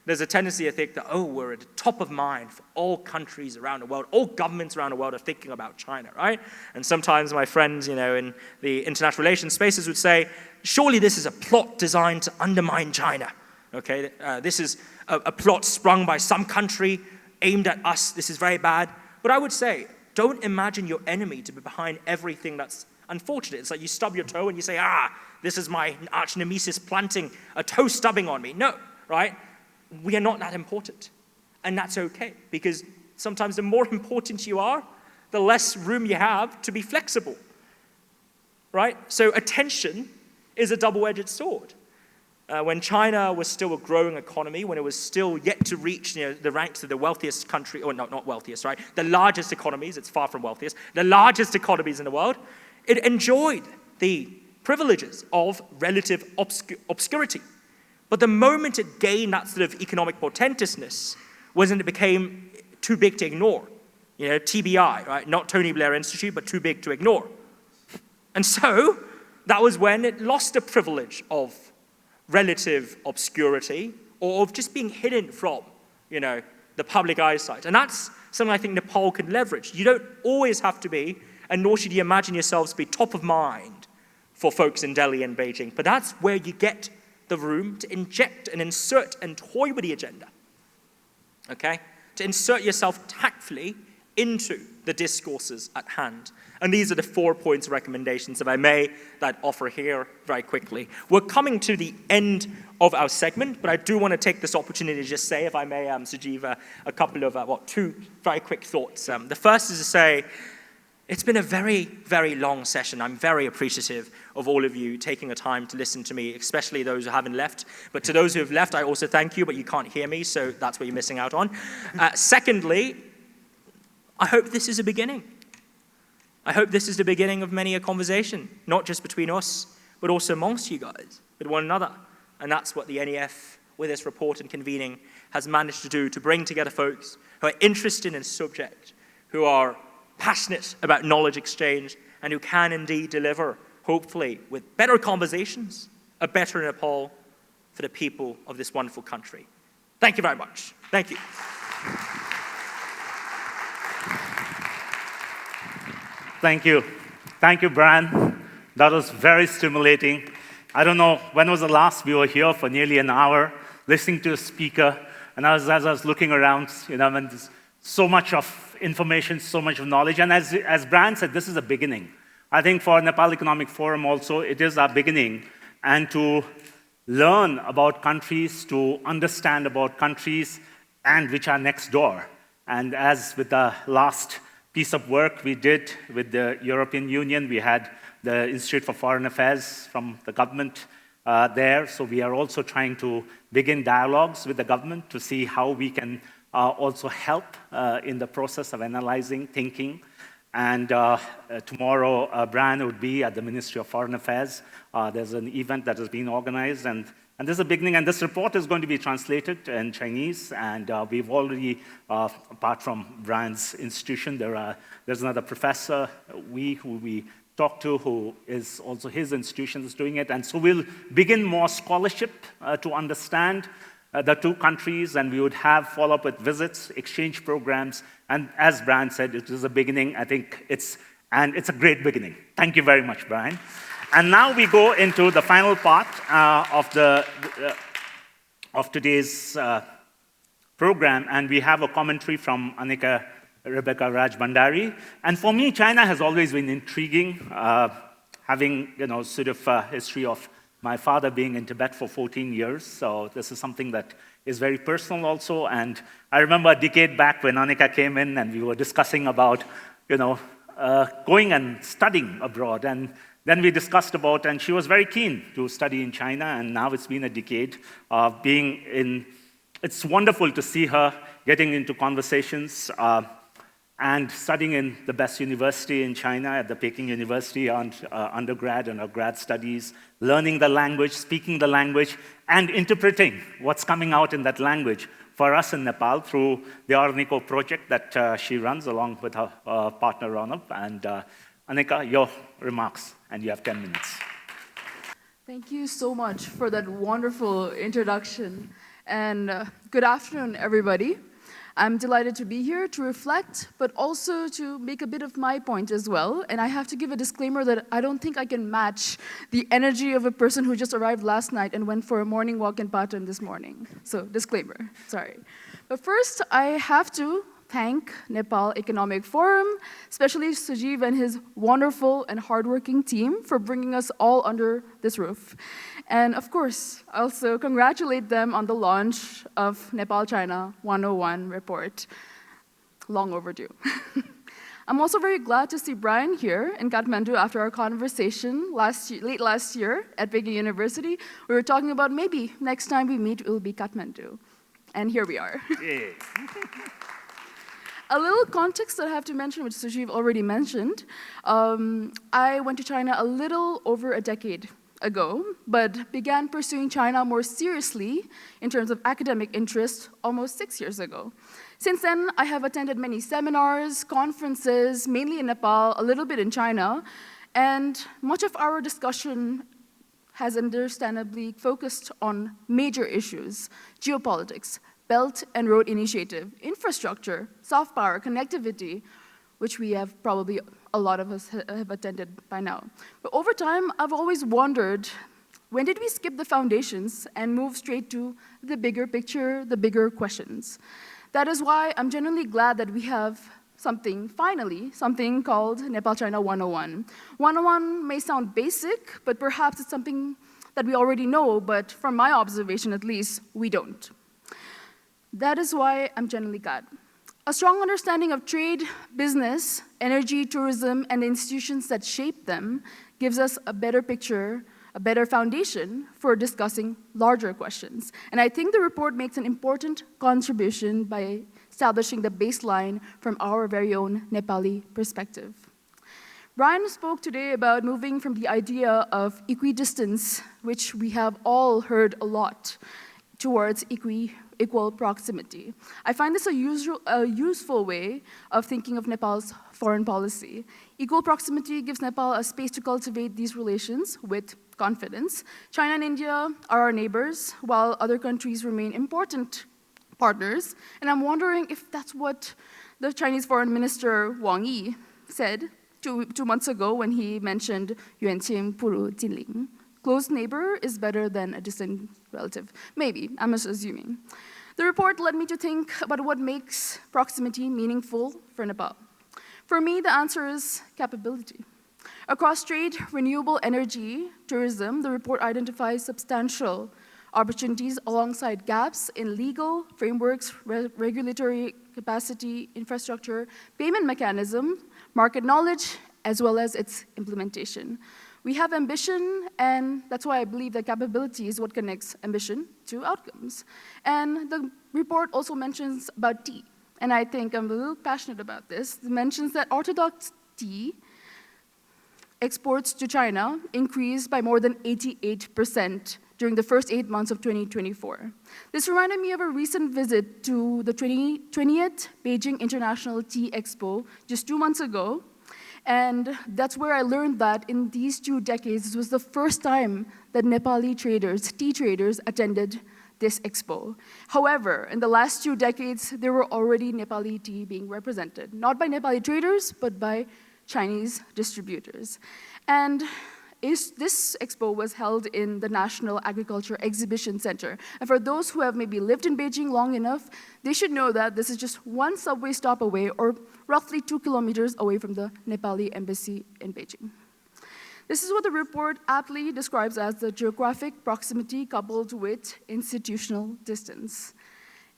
there's a tendency to think that, we're at the top of mind for all countries around the world, all governments around the world are thinking about China, right? And sometimes my friends, in the international relations spaces would say, surely this is a plot designed to undermine China, okay? This is a plot sprung by some country aimed at us. This is very bad. But I would say, don't imagine your enemy to be behind everything that's unfortunate. It's like you stub your toe and you say, This is my arch nemesis planting a toe stubbing on me. No, right? We are not that important. And that's okay, because sometimes the more important you are, the less room you have to be flexible, right? So attention is a double-edged sword. When China was still a growing economy, when it was still yet to reach the ranks of the wealthiest country, or not wealthiest, right? The largest economies, it's far from wealthiest, the largest economies in the world, it enjoyed the privileges of relative obscurity. But the moment it gained that sort of economic portentousness was when it became too big to ignore. TBI, right? Not Tony Blair Institute, but too big to ignore. And so that was when it lost the privilege of relative obscurity or of just being hidden from, the public eyesight. And that's something I think Nepal can leverage. You don't always have to be, and nor should you imagine yourselves to be top of mind for folks in Delhi and Beijing. But that's where you get the room to inject and insert and toy with the agenda. Okay? To insert yourself tactfully into the discourses at hand. And these are the 4 points of recommendations, if I may, that I offer here very quickly. We're coming to the end of our segment, but I do want to take this opportunity to just say, if I may, Sujeev, a couple of, 2 very quick thoughts. The first is to say, it's been a very, very long session. I'm very appreciative of all of you taking the time to listen to me, especially those who haven't left. But to those who have left, I also thank you, but you can't hear me, so that's what you're missing out on. Secondly, I hope this is a beginning. I hope this is the beginning of many a conversation, not just between us, but also amongst you guys, with one another. And that's what the NEF, with this report and convening, has managed to do, to bring together folks who are interested in the subject, who are passionate about knowledge exchange, and who can indeed deliver, hopefully, with better conversations, a better Nepal for the people of this wonderful country. Thank you very much. Thank you. Thank you. Thank you, Brian. That was very stimulating. I don't know, when was the last we were here for nearly an hour listening to a speaker, and as I was looking around, and there's so much of information, so much of knowledge, and as Brian said, this is a beginning. I think for Nepal Economic Forum also, it is our beginning, and to learn about countries, to understand about countries, and which are next door. And as with the last piece of work we did with the European Union, we had the Institute for Foreign Affairs from the government there. So we are also trying to begin dialogues with the government to see how we can also help in the process of analyzing, thinking. And tomorrow, Brian would be at the Ministry of Foreign Affairs. There's an event that has been organized, and this is a beginning, and this report is going to be translated in Chinese, and we've already, apart from Brian's institution, there's another professor, who we talked to, who is also his institution is doing it, and so we'll begin more scholarship to understand the 2 countries, and we would have follow-up with visits, exchange programs, and as Brian said, it is a beginning. I think it's a great beginning. Thank you very much, Brian. And now we go into the final part of today's program, and we have a commentary from Aneka Rebecca Rajbhandari. And for me, China has always been intriguing, having sort of a history of my father being in Tibet for 14 years. So this is something that is very personal also. And I remember a decade back when Aneka came in, and we were discussing about going and studying abroad. And then we discussed about, and she was very keen to study in China, and now it's been a decade of being in. It's wonderful to see her getting into conversations and studying in the best university in China, at the Peking University, on undergrad and her grad studies, learning the language, speaking the language, and interpreting what's coming out in that language for us in Nepal through the Araniko project that she runs along with her partner Ronald. And Aneka, your remarks, and you have 10 minutes. Thank you so much for that wonderful introduction. And good afternoon, everybody. I'm delighted to be here to reflect, but also to make a bit of my point as well. And I have to give a disclaimer that I don't think I can match the energy of a person who just arrived last night and went for a morning walk in Patan this morning. So disclaimer, sorry. But first, I have to thank Nepal Economic Forum, especially Sujeev and his wonderful and hardworking team for bringing us all under this roof. And of course, also congratulate them on the launch of Nepal-China 101 report. Long overdue. I'm also very glad to see Brian here in Kathmandu after our conversation late last year at Peking University. We were talking about maybe next time we meet, it will be Kathmandu. And here we are. Yeah. A little context that I have to mention, which Sujeev already mentioned. I went to China a little over a decade ago, but began pursuing China more seriously in terms of academic interest almost 6 years ago. Since then, I have attended many seminars, conferences, mainly in Nepal, a little bit in China, and much of our discussion has understandably focused on major issues: geopolitics, Belt and Road Initiative, infrastructure, soft power, connectivity, which we have probably, a lot of us have attended by now. But over time, I've always wondered, when did we skip the foundations and move straight to the bigger picture, the bigger questions? That is why I'm genuinely glad that we have finally, something called Nepal-China 101. 101 may sound basic, but perhaps it's something that we already know, but from my observation at least, we don't. That is why I'm genuinely glad. A strong understanding of trade, business, energy, tourism, and the institutions that shape them gives us a better picture, a better foundation for discussing larger questions. And I think the report makes an important contribution by establishing the baseline from our very own Nepali perspective. Brian spoke today about moving from the idea of equidistance, which we have all heard a lot, towards equal proximity. I find this a useful way of thinking of Nepal's foreign policy. Equal proximity gives Nepal a space to cultivate these relations with confidence. China and India are our neighbors, while other countries remain important partners. And I'm wondering if that's what the Chinese Foreign Minister Wong said two months ago when he mentioned Yuanqing Puru Jinling. Close neighbor is better than a distant relative. Maybe, I'm just assuming. The report led me to think about what makes proximity meaningful for Nepal. For me, the answer is capability. Across trade, renewable energy, tourism, the report identifies substantial opportunities alongside gaps in legal frameworks, regulatory capacity, infrastructure, payment mechanism, market knowledge, as well as its implementation. We have ambition, and that's why I believe that capability is what connects ambition to outcomes. And the report also mentions about tea, and I think I'm a little passionate about this. It mentions that orthodox tea exports to China increased by more than 88% during the first 8 months of 2024. This reminded me of a recent visit to the 20th Beijing International Tea Expo just 2 months ago. And that's where I learned that in these 2 decades, this was the first time that Nepali traders, tea traders, attended this expo. However, in the last 2 decades, there were already Nepali tea being represented, not by Nepali traders, but by Chinese distributors. And this expo was held in the National Agriculture Exhibition Center. And for those who have maybe lived in Beijing long enough, they should know that this is just 1 subway stop away, or roughly 2 kilometers away from the Nepali embassy in Beijing. This is what the report aptly describes as the geographic proximity coupled with institutional distance.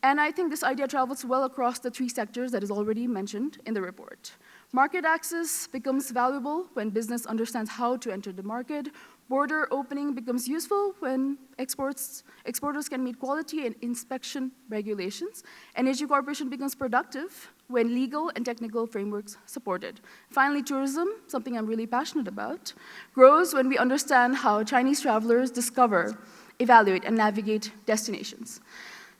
And I think this idea travels well across the 3 sectors that is already mentioned in the report. Market access becomes valuable when business understands how to enter the market. Border opening becomes useful when exporters can meet quality and inspection regulations. Energy cooperation becomes productive when legal and technical frameworks support it. Finally, tourism, something I'm really passionate about, grows when we understand how Chinese travelers discover, evaluate, and navigate destinations.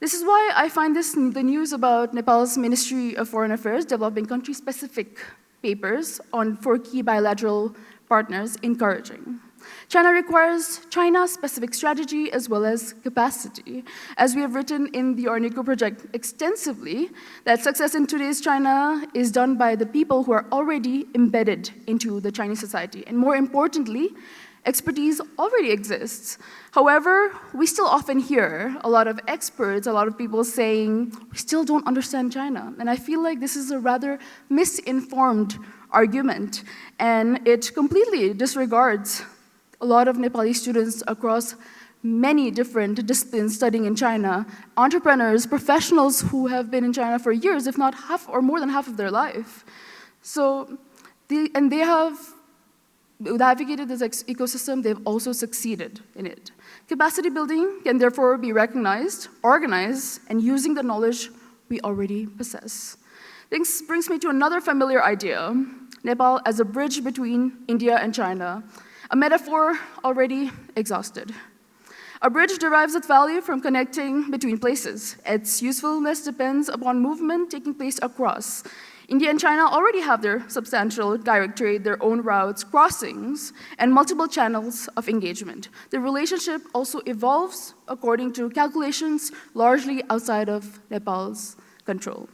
This is why I find the news about Nepal's Ministry of Foreign Affairs developing country-specific papers for key bilateral partners encouraging. China requires China-specific strategy as well as capacity. As we have written in the Araniko project extensively, that success in today's China is done by the people who are already embedded into the Chinese society. And more importantly, Expertise already exists. However, we still often hear a lot of experts, a lot of people saying, we still don't understand China. And I feel like this is a rather misinformed argument, and it completely disregards a lot of Nepali students across many different disciplines studying in China, entrepreneurs, professionals who have been in China for years, if not half or more than half of their life. So, they have navigated this ecosystem, they've also succeeded in it. Capacity building can therefore be recognized, organized, and using the knowledge we already possess. This brings me to another familiar idea, Nepal as a bridge between India and China, a metaphor already exhausted. A bridge derives its value from connecting between places. Its usefulness depends upon movement taking place across. India and China already have their substantial direct trade, their own routes, crossings, and multiple channels of engagement. The relationship also evolves according to calculations largely outside of Nepal's control.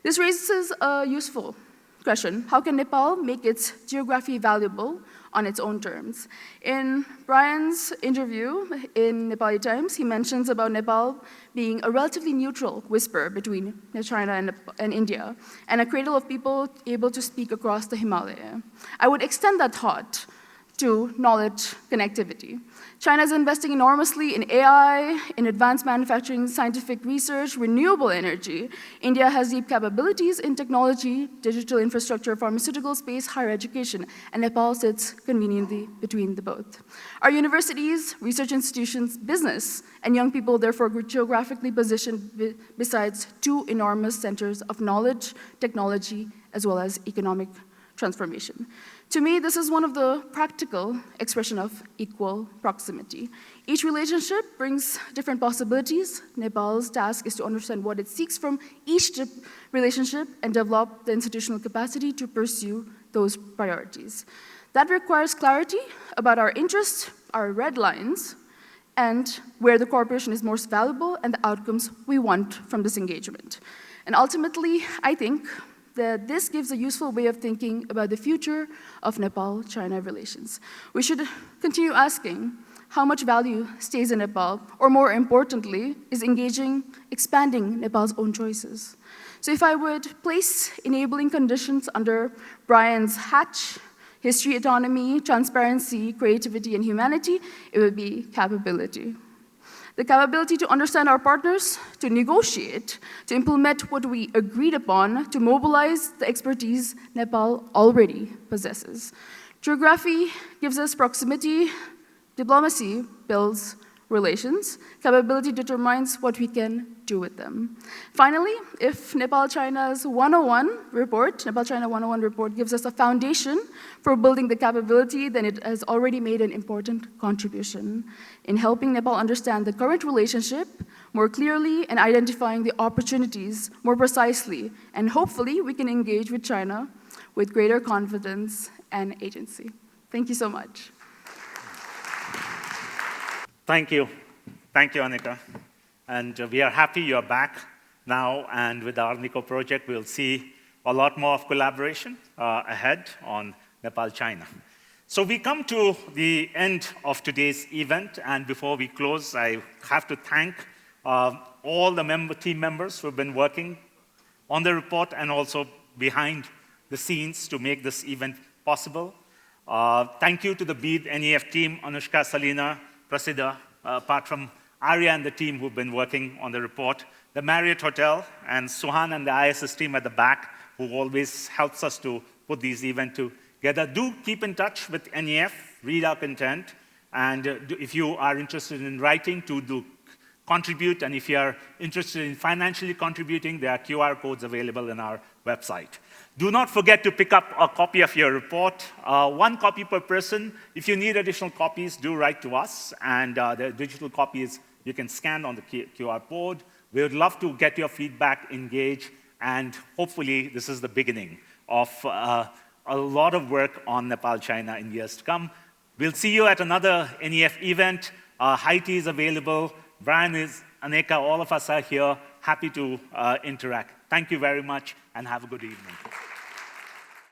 This raises a useful question. How can Nepal make its geography valuable on its own terms? In Brian's interview in Nepali Times, he mentions about Nepal being a relatively neutral whisper between China and India, and a cradle of people able to speak across the Himalaya. I would extend that thought to knowledge connectivity. China is investing enormously in AI, in advanced manufacturing, scientific research, renewable energy. India has deep capabilities in technology, digital infrastructure, pharmaceutical space, higher education, and Nepal sits conveniently between the both. Our universities, research institutions, business, and young people therefore geographically positioned besides two enormous centers of knowledge, technology, as well as economic transformation. To me, this is one of the practical expression of equal proximity. Each relationship brings different possibilities. Nepal's task is to understand what it seeks from each relationship and develop the institutional capacity to pursue those priorities. That requires clarity about our interests, our red lines, and where the cooperation is most valuable and the outcomes we want from this engagement. And ultimately, I think that this gives a useful way of thinking about the future of Nepal-China relations. We should continue asking how much value stays in Nepal, or more importantly, is expanding Nepal's own choices. So if I would place enabling conditions under Brian's hatch, history, autonomy, transparency, creativity, and humanity, it would be capability. The capability to understand our partners, to negotiate, to implement what we agreed upon, to mobilize the expertise Nepal already possesses. Geography gives us proximity, diplomacy builds relations, capability determines what we can do with them. Finally, if Nepal-China's 101 report, Nepal-China 101 report gives us a foundation for building the capability, then it has already made an important contribution in helping Nepal understand the current relationship more clearly and identifying the opportunities more precisely. And hopefully, we can engage with China with greater confidence and agency. Thank you so much. Thank you. Thank you, Aneka. And we are happy you're back now, and with the Araniko project, we'll see a lot more of collaboration ahead on Nepal-China. So we come to the end of today's event, and before we close, I have to thank all the team members who have been working on the report and also behind the scenes to make this event possible. Thank you to the BEAD NEF team, Anushka, Salina, Prasida, apart from Arya and the team who've been working on the report, the Marriott Hotel, and Suhan and the ISS team at the back, who always helps us to put these events together. Do keep in touch with NEF, read our content, and if you are interested in writing, do contribute, and if you are interested in financially contributing, there are QR codes available on our website. Do not forget to pick up a copy of your report, 1 copy per person. If you need additional copies, do write to us, and the digital copies you can scan on the QR code. We would love to get your feedback, engage, and hopefully this is the beginning of a lot of work on Nepal-China in years to come. We'll see you at another NEF event. High tea is available. Brian is, Aneka, all of us are here, happy to interact. Thank you very much, and have a good evening.